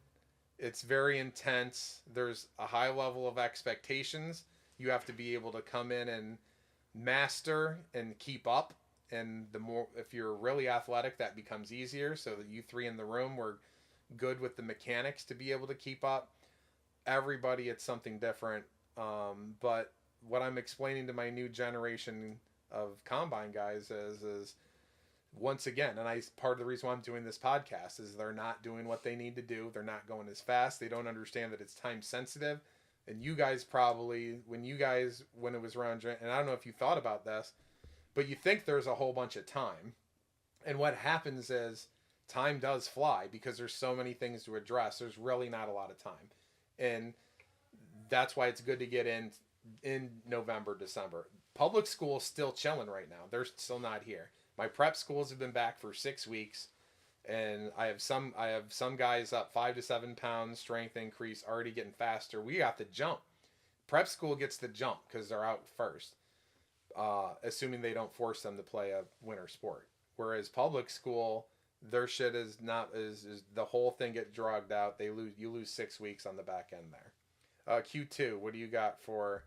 it's very intense. There's a high level of expectations. You have to be able to come in and master and keep up. And the more, if you're really athletic, that becomes easier. So that you three in the room were good with the mechanics to be able to keep up. Everybody, it's something different. But what I'm explaining to my new generation of combine guys is once again, and part of the reason why I'm doing this podcast is they're not doing what they need to do. They're not going as fast. They don't understand that it's time sensitive. And you guys probably, when it was around, and I don't know if you thought about this, but you think there's a whole bunch of time. And what happens is time does fly because there's so many things to address. There's really not a lot of time. And that's why it's good to get in November, December. Public school is still chilling right now. They're still not here. My prep schools have been back for 6 weeks, and I have some guys up 5 to 7 pounds strength increase, already getting faster. We got the jump. Prep school gets the jump because they're out first, assuming they don't force them to play a winter sport. Whereas public school, their shit is not is the whole thing get dragged out. You lose 6 weeks on the back end there. Q2, what do you got for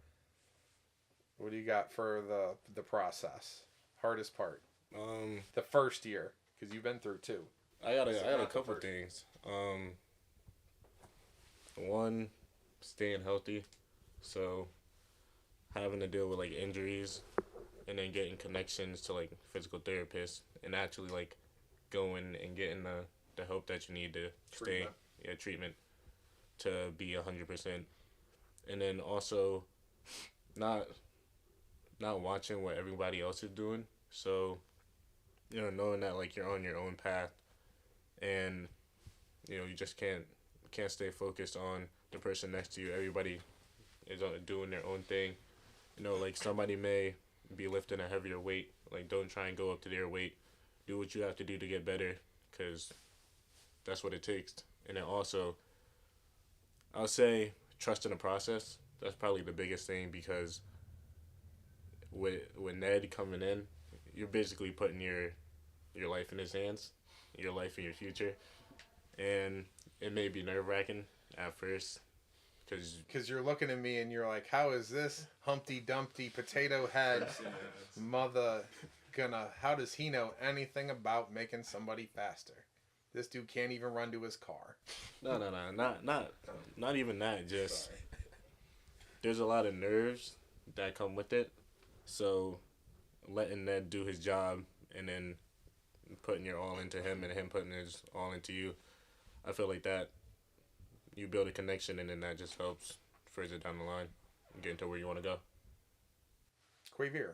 the process? Hardest part. The first year, because you've been through 2. I got a couple things. One, staying healthy. So having to deal with like injuries, and then getting connections to like physical therapists, and actually like going and getting the help that you need to treatment to be 100%. And then also not watching what everybody else is doing. So, knowing that like you're on your own path, and you just can't stay focused on the person next to you. Everybody is doing their own thing. Like somebody may be lifting a heavier weight. Like, don't try and go up to their weight. Do what you have to do to get better, because that's what it takes. And then also, I'll say trust in the process. That's probably the biggest thing, because with Ned coming in, you're basically putting your life in his hands, your life and your future. And it may be nerve-wracking at first, because you're looking at me and you're like, how is this Humpty Dumpty potato head mother how does he know anything about making somebody faster? This dude can't even run to his car. No, not even that. Just there's a lot of nerves that come with it. So letting Ned do his job and then putting your all into him and him putting his all into you, I feel like that you build a connection, and then that just helps further down the line getting to where you want to go. Qayvier.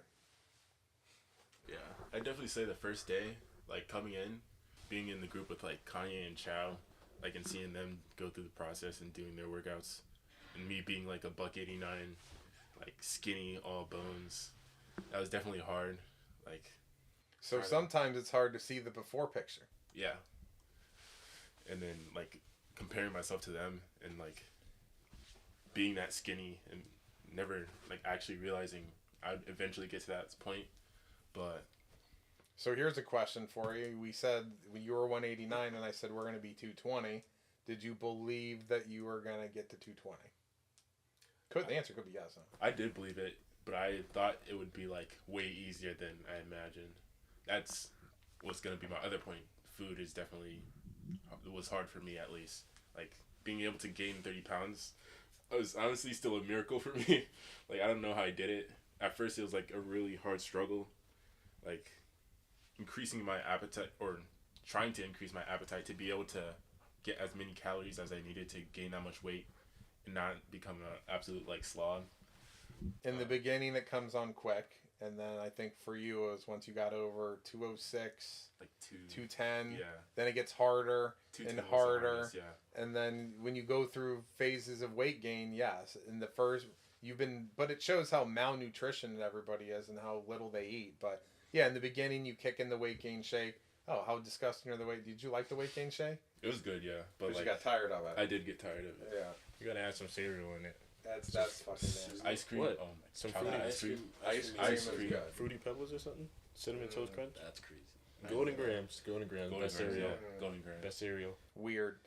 Yeah, I definitely say the first day, like coming in, being in the group with like Kanye and Chow, like, and seeing them go through the process and doing their workouts, and me being like a $189, like skinny, all bones, that was definitely hard. Like, so sometimes it's hard to see the before picture. Yeah. And then like comparing myself to them and like being that skinny and never like actually realizing I'd eventually get to that point. But so here's a question for you. We said you were 189 and I said we're going to be 220. Did you believe that you were going to get to 220? The answer could be yes. Huh? I did believe it, but I thought it would be like way easier than I imagined. That's what's going to be my other point. Food is definitely was hard for me, at least. Like, being able to gain 30 pounds was honestly still a miracle for me. Like, I don't know how I did it. At first, it was, like, a really hard struggle. Like, increasing my appetite, or trying to increase my appetite to be able to get as many calories as I needed to gain that much weight and not become an absolute, like, slob. In the beginning, it comes on quick. And then I think for you, it was once you got over 206, Like 210, yeah. then it gets harder and harder. Hardest, yeah. And then when you go through phases of weight gain, yes, in the first, but it shows how malnutrition everybody is and how little they eat. But yeah, in the beginning, you kick in the weight gain shake. Oh, how disgusting are the weight? Did you like the weight gain shake? It was good, yeah. But like, you got tired of it. I did get tired of it. Yeah. You gotta add some cereal in it. That's fucking nasty. Ice cream. What? Oh my! Some chocolate fruity ice cream. Ice cream is good. Fruity Pebbles or something? Cinnamon Toast Crunch? That's crazy. Golden Grams. Golden Grams. Golden Best Grams, cereal. yeah. Golden Grams. Best cereal. Weird.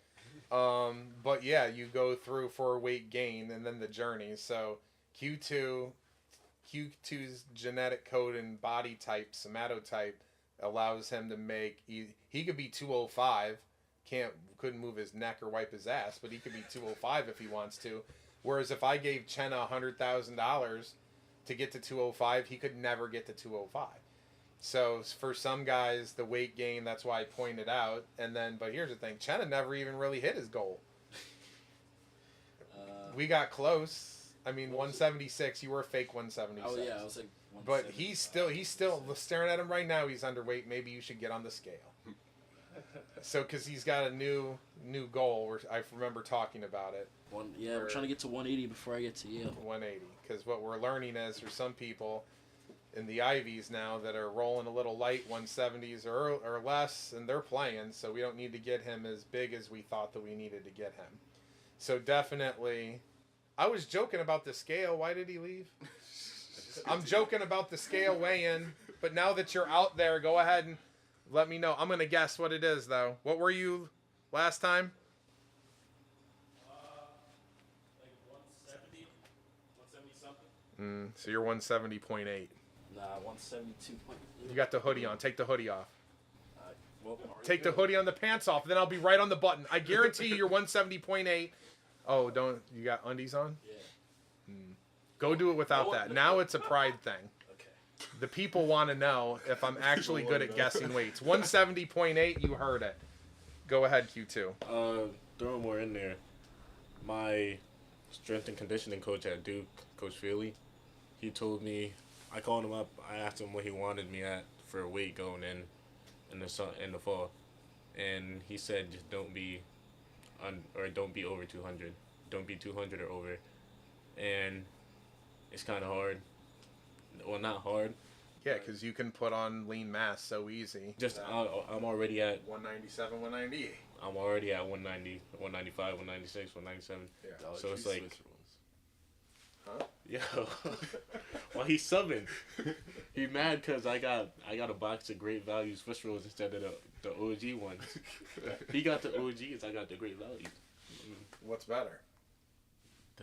But yeah, you go through for weight gain and then the journey. So Q2's genetic code and body type, somatotype, allows him to make. He could be 205. Couldn't move his neck or wipe his ass, but he could be 205 if he wants to. Whereas if I gave Chenna $100,000 to get to 205, he could never get to 205. So for some guys, the weight gain, that's why I pointed out. But here's the thing, Chenna never even really hit his goal. We got close. I mean, 176. You were a fake 176. Oh yeah, I was like. But he's still staring at him right now. He's underweight. Maybe you should get on the scale. So, because he's got a new goal. Where I remember talking about it. We're trying to get to 180 before I get to Yale. 180. Because what we're learning is there's some people in the Ivies now that are rolling a little light 170s or less, and they're playing. So we don't need to get him as big as we thought that we needed to get him. So definitely, I was joking about the scale. Why did he leave? I'm joking about the scale weigh-in, but now that you're out there, go ahead and let me know. I'm going to guess what it is, though. What were you last time? Like 170 something. So you're 170.8. Nah, 172. You got the hoodie on. Take the hoodie off. Well, Take the hoodie on the pants off, then I'll be right on the button. I guarantee you're 170.8. Oh, don't you got undies on? Yeah. Go do it without that. Now it's a pride thing. Okay. The people want to know if I'm actually good at guessing weights. 170.8, you heard it. Go ahead, Q2. Throw more in there. My strength and conditioning coach at Duke, Coach Feely, he told me, I called him up, I asked him what he wanted me at for a weight going in the fall. And he said just don't be over 200. Don't be 200 or over. And it's kind of hard. Well, not hard. Yeah, because you can put on lean mass so easy. Just I'm already at 197, 198. I'm already at 190, 195, 196, 197. Yeah. So it's like, Huh? yo, well he's subbing. He mad because I got a box of Great Value Swiss rolls instead of the OG ones. He got the OGs. I got the Great Value. What's better?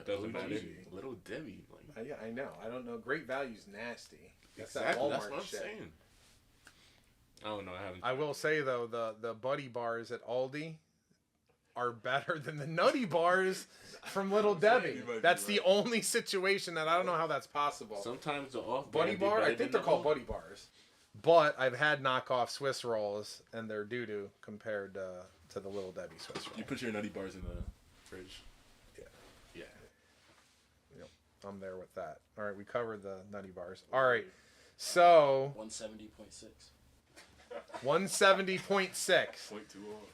Doesn't matter. Little Debbie. Like, Yeah, I know. I don't know. Great Value's nasty. That's exactly. that Walmart That's what I'm shit. saying. I don't know. I haven't. I will say though, the Buddy bars at Aldi are better than the Nutty bars from Little Debbie. That's the only situation that I don't know how that's possible. Sometimes the off Buddy bar, I think they're called Buddy bars. But I've had knockoff Swiss rolls, and they're doo-doo compared to the Little Debbie Swiss roll. You put your nutty bars in the fridge. Yeah. Yeah. Yep, I'm there with that. All right, we covered the Nutty bars. All right, so 170.6. 170.6. 0.20.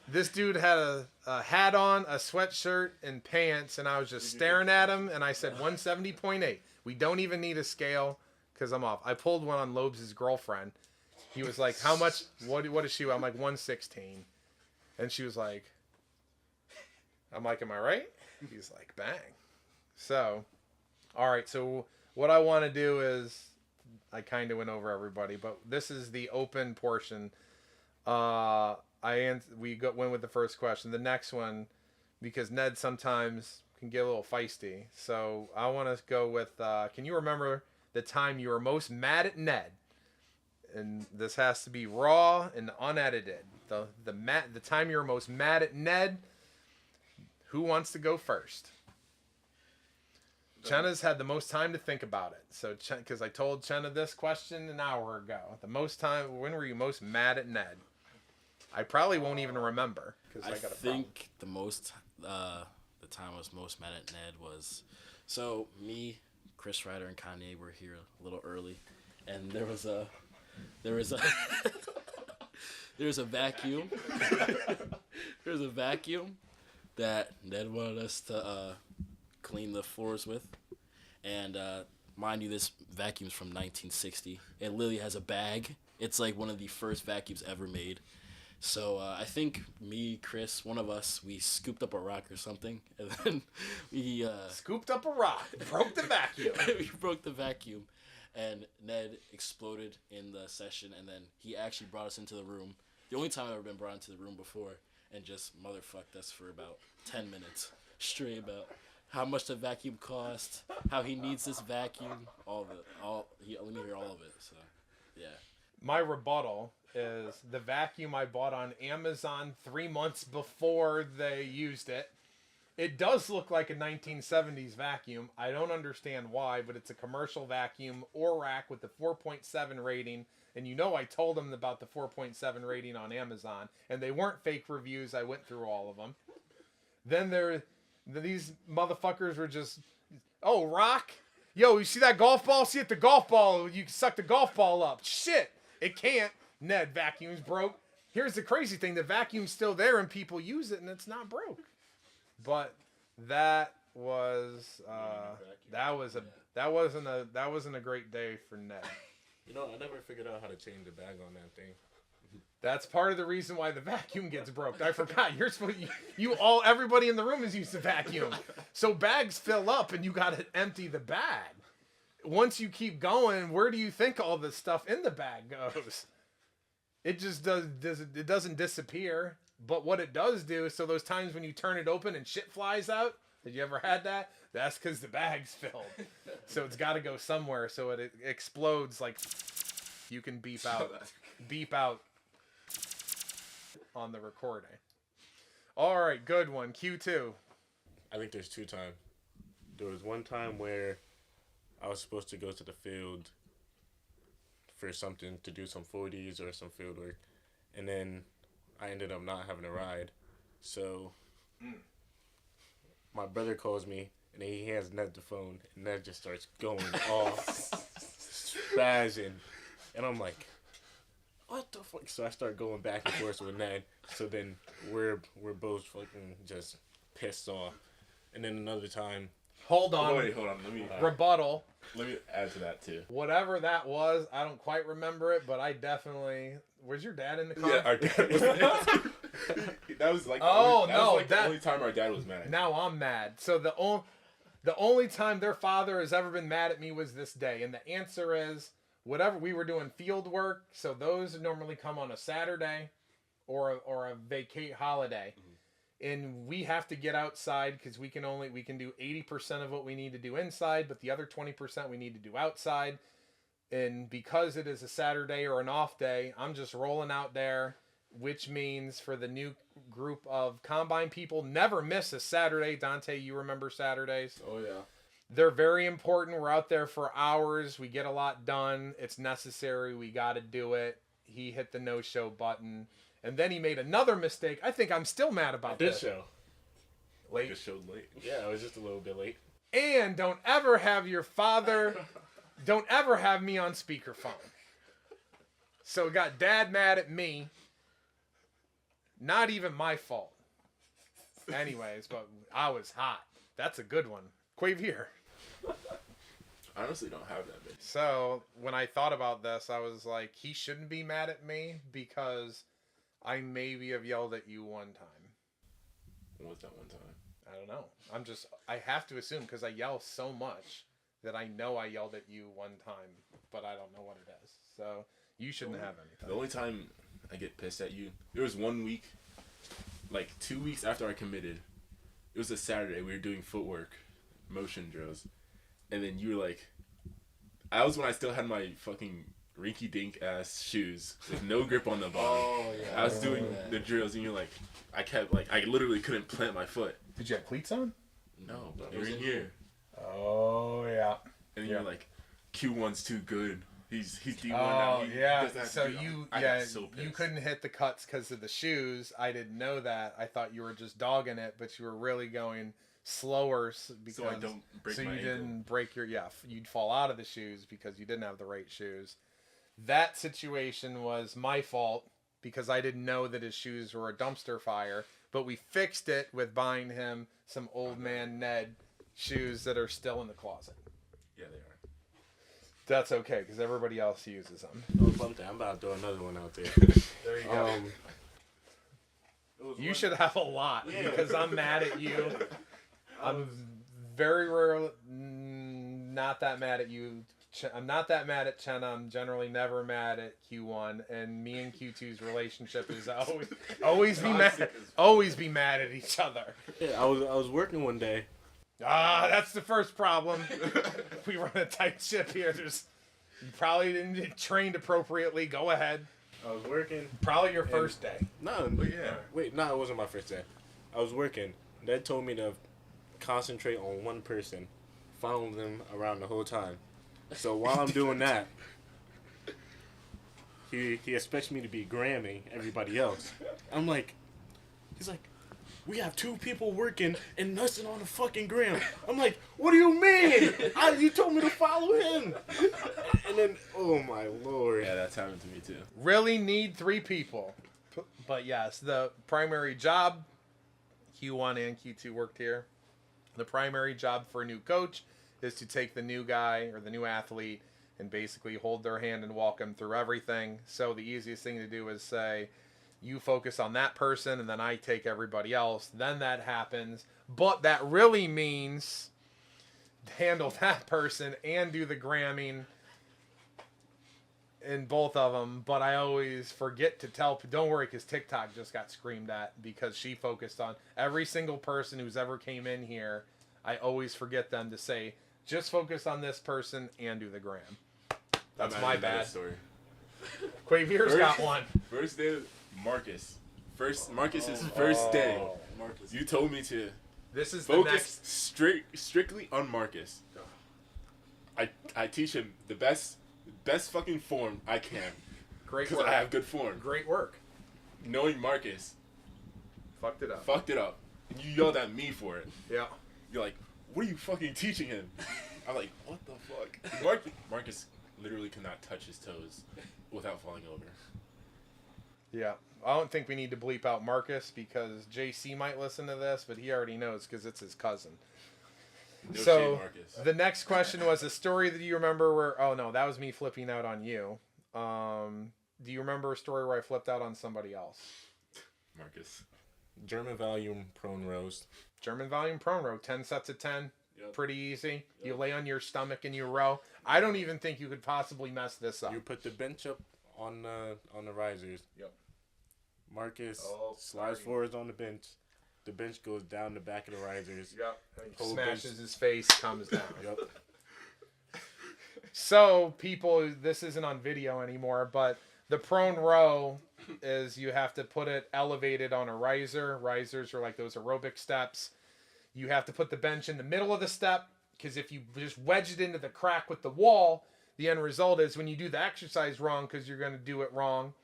This dude had a hat on, a sweatshirt, and pants, and I was just staring at him, and I said 170.8. We don't even need a scale, because I'm off. I pulled one on Loeb's girlfriend. He was like, how much, what is she? I'm like, 116. And she was like, I'm like, am I right? He's like, bang. So, all right, so what I want to do is, I kind of went over everybody, but this is the open portion. Went with the first question. The next one, because Ned sometimes can get a little feisty, so I want to go with. Can you remember the time you were most mad at Ned? and this has to be raw and unedited. The time you're most mad at Ned. Who wants to go first? Chenna's had the most time to think about it. So, because I told Chenna this question an hour ago. The most time. When were you most mad at Ned? I probably won't even remember. I think the time I was most mad at Ned was, so me, Chris Ryder, and Kanye were here a little early, and there was a vacuum. There was a vacuum that Ned wanted us to clean the floors with, and mind you, this vacuum's from 1960. It literally has a bag. It's like one of the first vacuums ever made. So I think me, Chris, one of us, we scooped up a rock or something, and then we scooped up a rock, broke the vacuum. We broke the vacuum, and Ned exploded in the session, and then he actually brought us into the room. The only time I've ever been brought into the room before, and just motherfucked us for about 10 minutes straight about how much the vacuum cost, how he needs this vacuum, let me hear all of it. So, yeah. My rebuttal is the vacuum I bought on Amazon 3 months before they used it. It does look like a 1970s vacuum. I don't understand why, but it's a commercial vacuum Orac with the 4.7 rating. And you know I told them about the 4.7 rating on Amazon. And they weren't fake reviews. I went through all of them. Then these motherfuckers were just, oh, rock? Yo, you see that golf ball? See it, the golf ball. You can suck the golf ball up. Shit, it can't. Ned, vacuum's broke. Here's the crazy thing. The vacuum's still there and people use it and it's not broke. But that was that wasn't a great day for Ned. You know, I never figured out how to change the bag on that thing. That's part of the reason why the vacuum gets broke. I forgot. You're supposed everybody in the room is used to vacuum. So bags fill up and you got to empty the bag. Once you keep going, where do you think all the stuff in the bag goes? It just it doesn't disappear. But what it does do, so those times when you turn it open and shit flies out, have you ever had that? That's because the bag's filled. So it's got to go somewhere so it explodes like you can beep out on the recording. All right, good one. Q2. I think there's 2 times. There was one time where I was supposed to go to the field for something, to do some 40s or some field work, and then I ended up not having a ride. So my brother calls me, and he hands Ned the phone, and Ned just starts going off, spazzing, and I'm like, what the fuck? So I start going back and forth with Ned. So then we're both fucking just pissed off. And then another time. Hold on. Let me rebuttal. Let me add to that too. Whatever that was, I don't quite remember it, but I definitely. Was your dad in the car? Yeah, our dad was. That was like. The only time our dad was mad. Now I'm mad. So the only time their father has ever been mad at me was this day, and the answer is. Whatever, we were doing field work, so those normally come on a Saturday or a vacate holiday. Mm-hmm. And we have to get outside because we can do 80% of what we need to do inside, but the other 20% we need to do outside. And because it is a Saturday or an off day, I'm just rolling out there, which means for the new group of combine people, never miss a Saturday. Dante, you remember Saturdays? Oh, yeah. They're very important. We're out there for hours. We get a lot done. It's necessary. We got to do it. He hit the no-show button. And then he made another mistake. I think I'm still mad about this. Show. Late. Just showed late. Yeah, I was just a little bit late. And don't ever have me on speakerphone. So we got Dad mad at me. Not even my fault. Anyways, but I was hot. That's a good one. Qayvier. I honestly don't have that many. So when I thought about this, I was like, he shouldn't be mad at me because I maybe have yelled at you one time. What was that one time? I don't know. I have to assume because I yell so much that I know I yelled at you one time, but I don't know what it is. So you shouldn't have anything. The only time I get pissed at you, there was 1 week, like 2 weeks after I committed. It was a Saturday. We were doing footwork, motion drills. And then you were like, that was when I still had my fucking rinky-dink ass shoes with no grip on the bottom. Oh yeah. I was doing the drills, and you're like, I literally couldn't plant my foot. Did you have cleats on? No, but you're in here. Oh yeah. And you're like, Q1's too good. He's D1 Oh now. yeah. So you couldn't hit the cuts because of the shoes. I didn't know that. I thought you were just dogging it, but you were really going slower because so I don't break my ankle. Didn't break your you'd fall out of the shoes because you didn't have the right shoes. That situation was my fault because I didn't know that his shoes were a dumpster fire, but we fixed it with buying him some old man Ned shoes that are still in the closet. Yeah, they are. That's okay because everybody else uses them. Oh, bump that. I'm about to throw another one out there. There you go. You should have a lot because I'm mad at you. I'm very rarely not that mad at you. I'm not that mad at Chenna. I'm generally never mad at Q1, and me and Q2's relationship is always be mad at each other. Yeah, I was working one day. That's the first problem. We run a tight ship here. You probably didn't get trained appropriately. Go ahead. I was working. Probably your first day. No, but yeah. Wait, no, it wasn't my first day. I was working. Dad told me to concentrate on one person, following them around the whole time. So while I'm doing that, he expects me to be gramming everybody else. He's like, we have 2 people working and nothing on the fucking gram. I'm like, what do you mean? You told me to follow him. And then, oh my lord. Yeah, that's happened to me too. Really need 3 people. But yes, the primary job, Q1 and Q2 worked here. The primary job for a new coach is to take the new guy or the new athlete and basically hold their hand and walk them through everything. So the easiest thing to do is say, you focus on that person and then I take everybody else. Then that happens. But that really means handle that person and do the gramming in both of them. But I always forget to tell, don't worry, because TikTok just got screamed at because she focused on every single person who's ever came in here. I always forget them to say, just focus on this person and do the gram. That's my bad. Story. Quavier's got one. First day, Marcus's first day. Marcus. You told me to This is focus the next. strictly on Marcus. I teach him the best fucking form I can. Great Because work. I have good form. Great work. Knowing Marcus Fucked it up. fucked it up. And you yelled at me for it. Yeah. You're like, what are you fucking teaching him? I'm like, what the fuck? Marcus literally could not touch his toes without falling over. Yeah. I don't think we need to bleep out Marcus because JC might listen to this, but he already knows because it's his cousin. No So shade, Marcus. the next question was a story that you remember where, oh no, that was me flipping out on you. Do you remember a story where I flipped out on somebody else? Marcus. German volume prone roast. German volume prone row, 10 sets of 10. Yep. Pretty easy. Yep. You lay on your stomach and you row. I don't even think you could possibly mess this up. You put the bench up on the risers. Yep. Marcus slides forward on the bench. The bench goes down the back of the risers. Yep. He Whole smashes bench. his face, comes down. Yep. So, people, this isn't on video anymore, but the prone row is you have to put it elevated on a riser. Risers are like those aerobic steps. You have to put the bench in the middle of the step because if you just wedge it into the crack with the wall, the end result is when you do the exercise wrong because you're going to do it wrong,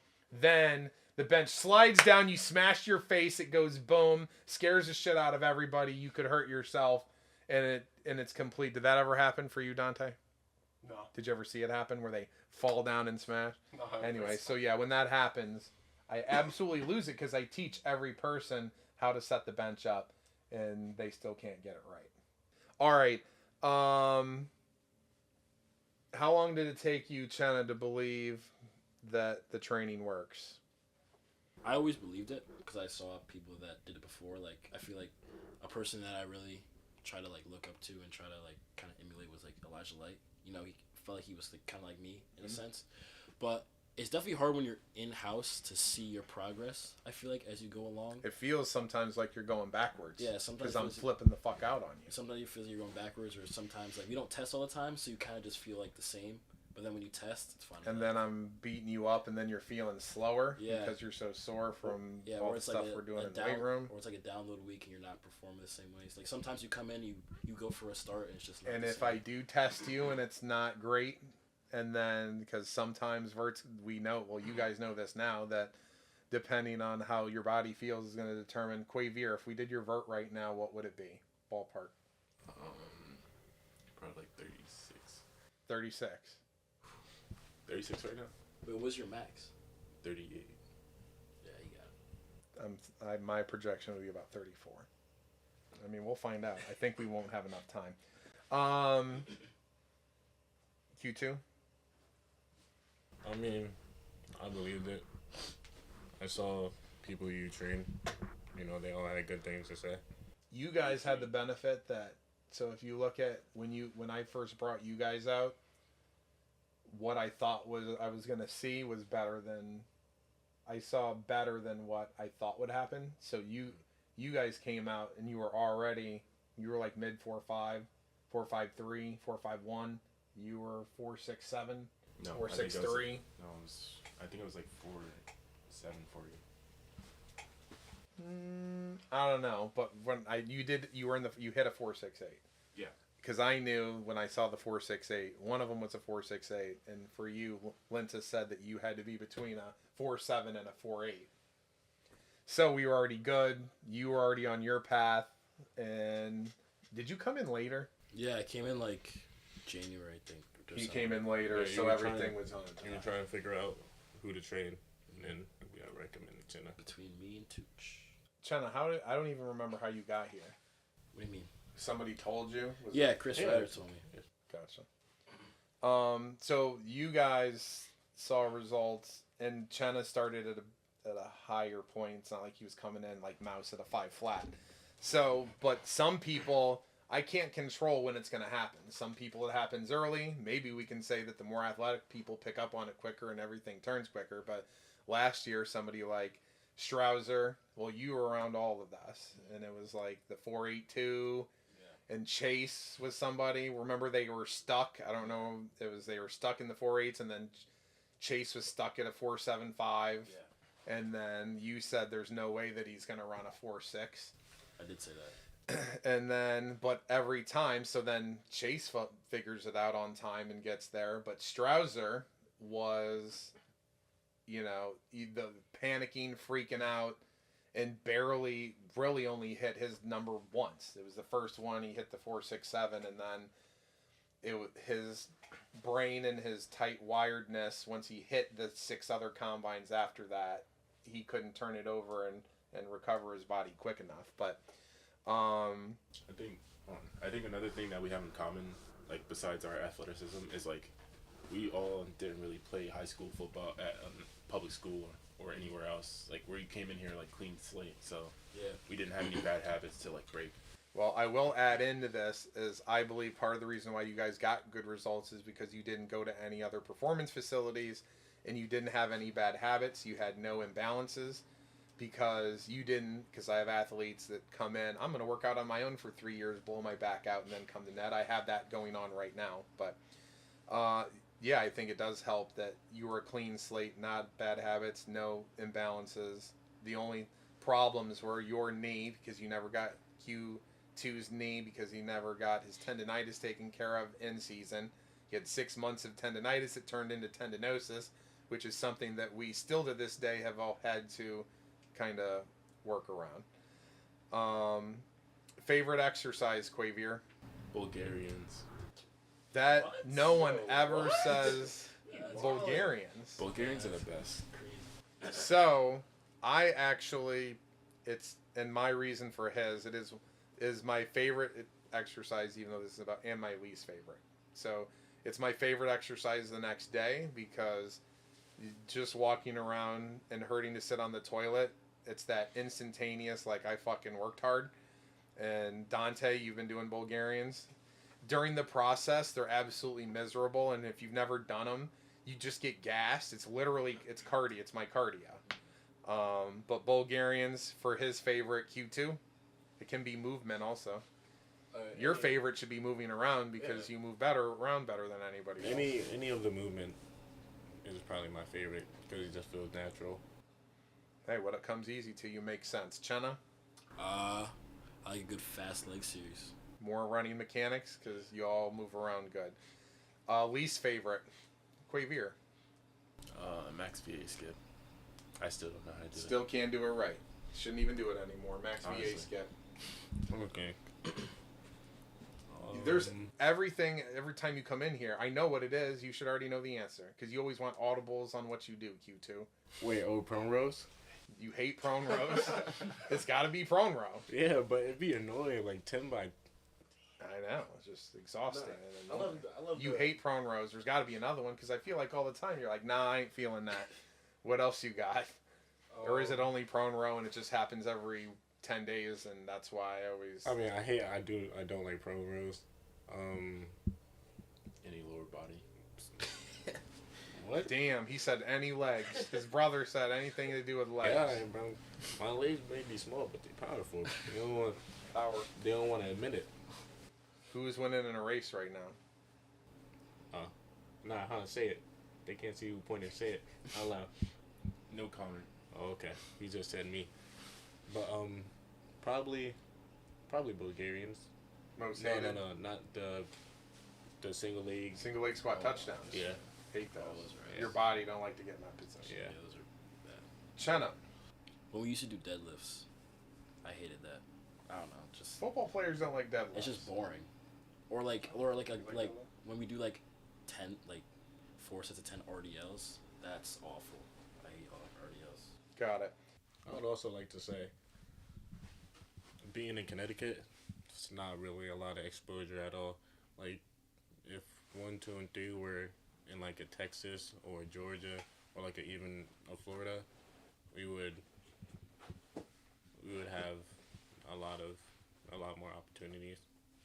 then the bench slides down, you smash your face, it goes boom, scares the shit out of everybody, you could hurt yourself, and it's complete. Did that ever happen for you, Dante? No. Did you ever see it happen where they fall down and smash? No, Anyway, so yeah, when that happens, I absolutely lose it because I teach every person how to set the bench up, and they still can't get it right. All right. How long did it take you, Chenna, to believe that the training works? I always believed it because I saw people that did it before. Like, I feel like a person that I really try to, like, look up to and try to, like, kind of emulate was, like, Elijah Light. You know, he felt like he was, like, kind of like me in a sense. But it's definitely hard when you're in-house to see your progress, I feel like, as you go along. It feels sometimes like you're going backwards. Yeah, sometimes because I'm flipping the fuck out on you. Sometimes you feel like you're going backwards, or sometimes, like, we don't test all the time, so you kind of just feel like the same. But then when you test, it's funny. And then I'm beating you up, and then you're feeling slower because you're so sore from all the stuff we're doing in the weight room. Or it's like a download week, and you're not performing the same way. It's like sometimes you come in, you go for a start, and it's just. And if I do test you and it's not great, and then because sometimes we know, well, you guys know this now, that depending on how your body feels is going to determine. Qayvier, if we did your vert right now, what would it be? Ballpark. Probably like 36. 36. 36 right now? What was your max? 38. Yeah, you got it. My projection would be about 34. I mean, we'll find out. I think we won't have enough time. Q2? I mean, I believed it. I saw people you train. You know, they all had good things to say. You guys had the benefit that, so if you look at when I first brought you guys out, what I thought I was going to see was I saw better than what I thought would happen. So you guys came out and you were like mid 4.5, 4.53, 4.51. You were 4.67, no, 4.63. No, I think it was like 4.7 for you. I don't know, but when you hit a 4.68. Yeah. Because I knew when I saw the 4.68, one of them was a 4.68, and for you, Linta said that you had to be between a 4.7 and a 4.8. So we were already good. You were already on your path, and did you come in later? Yeah, I came in like January, I think. He came in later, Yeah, so everything was on time. You were trying to figure out who to train, and then we got recommended Chenna. Between me and Tooch. Chenna, I don't even remember how you got here. What do you mean? Somebody told you? Yeah, Chris Ryder told me. Gotcha. So you guys saw results, and Chenna started at a higher point. It's not like he was coming in like Mouse at a 5 flat. So, but some people, I can't control when it's going to happen. Some people it happens early. Maybe we can say that the more athletic people pick up on it quicker and everything turns quicker. But last year, somebody like Strouser, well, you were around all of us, and it was like the 4.82. And Chase was somebody. Remember, they were stuck. I don't know. They were stuck in the 4.8s, and then Chase was stuck at a 4.75. Yeah. And then you said there's no way that he's going to run a 4.6. I did say that. And then, but every time, so then Chase figures it out on time and gets there. But Strouser was, the panicking, freaking out, and really only hit his number once. It was the first one, he hit the 4.67, and then his brain and his tight wiredness, once he hit the 6 other combines after that, he couldn't turn it over and recover his body quick enough. But I think another thing that we have in common, like besides our athleticism, is like we all didn't really play high school football at public school or anywhere else. Like where you came in here like clean slate, so yeah, we didn't have any bad habits to like break. Well, I will add into this is I believe part of the reason why you guys got good results is because you didn't go to any other performance facilities and you didn't have any bad habits. You had no imbalances because I have athletes that come in, I'm going to work out on my own for 3 years, blow my back out, and then come to net. I have that going on right now. But, yeah, I think it does help that you were a clean slate, not bad habits, no imbalances. The only problems were your knee because you never got Q2's knee because he never got his tendonitis taken care of in season. He had 6 months of tendonitis that turned into tendinosis, which is something that we still to this day have all had to kind of work around. Favorite exercise, Qayvier? Bulgarians. That What? no one ever says Bulgarians. Bulgarians are the best. So I actually, and my reason for his, it is my favorite exercise, even though this is about, and my least favorite. So it's my favorite exercise the next day because just walking around and hurting to sit on the toilet, it's that instantaneous, like I fucking worked hard. And Dante, you've been doing Bulgarians. During the process, they're absolutely miserable, and if you've never done them, you just get gassed. It's cardio. It's my cardio. But Bulgarians, for his favorite Q2, it can be movement also. Your favorite should be moving around because you move around better than anybody else. Any of the movement is probably my favorite because it just feels natural. Hey, what it comes easy to you makes sense. Chenna? I like a good fast leg series. More running mechanics because you all move around good. Least favorite? Qayvier? Max VA skip. I still don't know how to do it. Still can't do it right. Shouldn't even do it anymore. Max Honestly. VA skip. Okay. There's everything, every time you come in here, I know what it is. You should already know the answer because you always want audibles on what you do, Q2. Wait, prone rows? You hate prone rows? It's got to be prone row. Yeah, but it'd be annoying, like 10 by... I know. It's just exhausting. I love You hate prone rows. There's got to be another one because I feel like all the time you're like, nah, I ain't feeling that. What else you got? Or is it only prone row and it just happens every 10 days and that's why I always... I mean, I don't like prone rows. Any lower body. What? Damn, he said any legs. His brother said anything to do with legs. Yeah, bro. My legs may be small, but they're powerful. They don't want to admit it. Who's winning in a race right now? Say it. They can't see who pointed. Say it out loud. No comment. Oh, okay. He just said me. But probably Bulgarians. Most No, hated. not the single leg. Single leg squat touchdowns. Yeah. Hate those. those are right. Your body don't like to get in that position. Yeah. Those are bad. Chenna. When we used to do deadlifts, I hated that. I don't know, just Football players don't like deadlifts. it's just boring. Or like when we do like 10 4 sets of 10 RDLs, that's awful. I hate all RDLs. Got it. I would also like to say, being in Connecticut, it's not really a lot of exposure at all. Like, if 1, 2, and 3 were in like a Texas or Georgia or like even a Florida, we would have a lot more opportunities.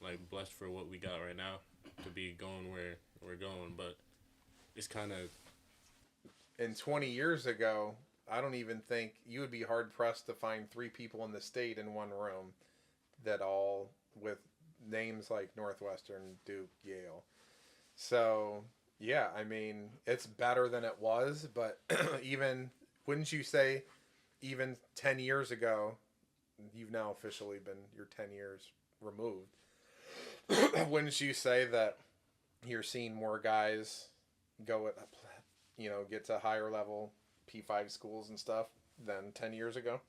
Like, blessed for what we got right now to be going where we're going, but it's kind of... And 20 years ago, I don't even think you would be hard pressed to find 3 people in the state in one room that all with names like Northwestern, Duke, Yale. So, yeah, I mean, it's better than it was, but wouldn't you say even 10 years ago, you've now officially been, you're 10 years removed, wouldn't you say that you're seeing more guys go get to higher level P5 schools and stuff than 10 years ago?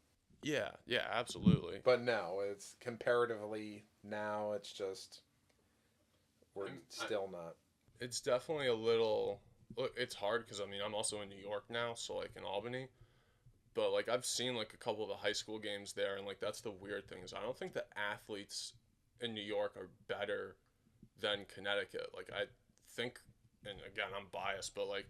Yeah, absolutely. But no, it's comparatively now it's just we're still not. It's definitely a little. It's hard because I'm also in New York now, so like in Albany. But like I've seen like a couple of the high school games there, and like that's the weird thing is I don't think the athletes in New York are better than Connecticut. Like I think, and again I'm biased, but like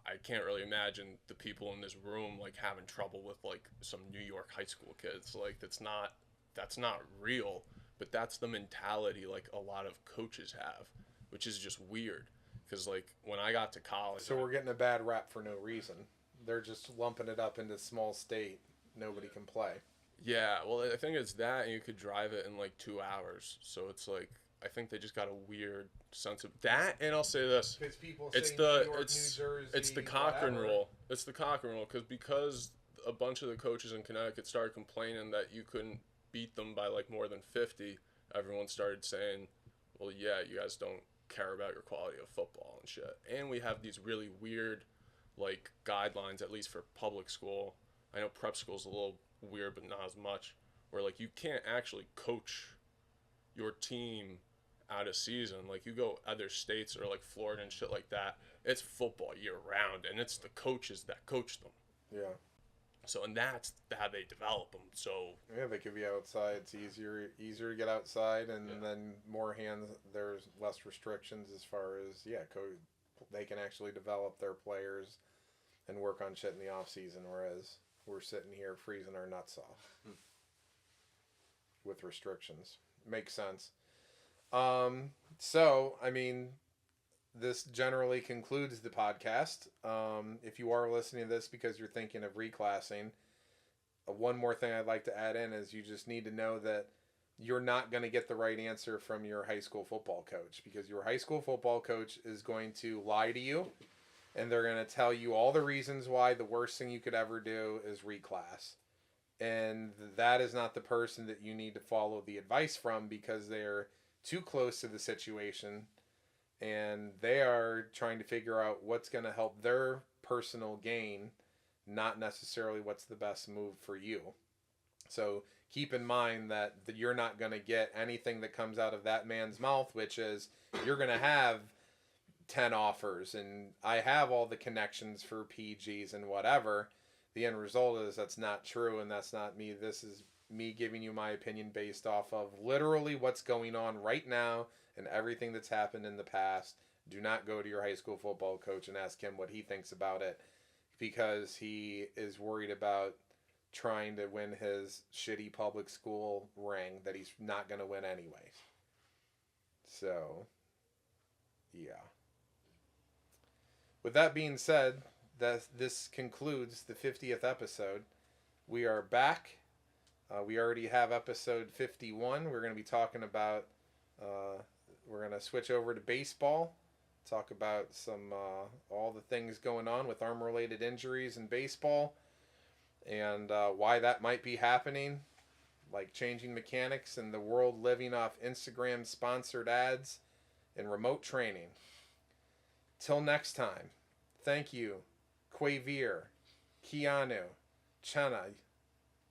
I can't really imagine the people in this room like having trouble with like some New York high school kids. Like that's not real, but that's the mentality like a lot of coaches have, which is just weird. Because like when I got to college, so we're getting a bad rap for no reason. They're just lumping it up into small state. Nobody can play. Yeah, well, I think it's that, and you could drive it in like 2 hours. So it's like I think they just got a weird sense of that. And I'll say this: it's the Cochrane rule. It's the Cochrane rule because a bunch of the coaches in Connecticut started complaining that you couldn't beat them by like more than 50. Everyone started saying, "Well, yeah, you guys don't care about your quality of football and shit." And we have these really weird like guidelines, at least for public school. I know prep school's a little weird, but not as much, where like you can't actually coach your team out of season. Like you go other states or like Florida and shit like that, it's football year round, and it's the coaches that coach them. Yeah. So, and that's how they develop them. So yeah, they could be outside. It's easier to get outside, and then more hands. There's less restrictions as far as they can actually develop their players and work on shit in the off season, whereas we're sitting here freezing our nuts off with restrictions. Makes sense. So I mean, this generally concludes the podcast. If you are listening to this because you're thinking of reclassing, one more thing I'd like to add in is you just need to know that you're not going to get the right answer from your high school football coach, because your high school football coach is going to lie to you, and they're going to tell you all the reasons why the worst thing you could ever do is reclass. And that is not the person that you need to follow the advice from, because they're too close to the situation and they are trying to figure out what's going to help their personal gain, not necessarily what's the best move for you. So keep in mind that you're not going to get anything that comes out of that man's mouth, which is you're going to have 10 offers and I have all the connections for PGs and whatever. The end result is that's not true, and that's not me. This is me giving you my opinion based off of literally what's going on right now and everything that's happened in the past. Do not go to your high school football coach and ask him what he thinks about it, because he is worried about trying to win his shitty public school ring that he's not going to win anyways. So, yeah. With that being said, this concludes the 50th episode. We are back. We already have episode 51. We're going to be talking about, we're going to switch over to baseball, talk about some, all the things going on with arm-related injuries in baseball, and why that might be happening, like changing mechanics and the world living off Instagram-sponsored ads and remote training. Till next time, thank you, Qayvier, Qeanu, Chenna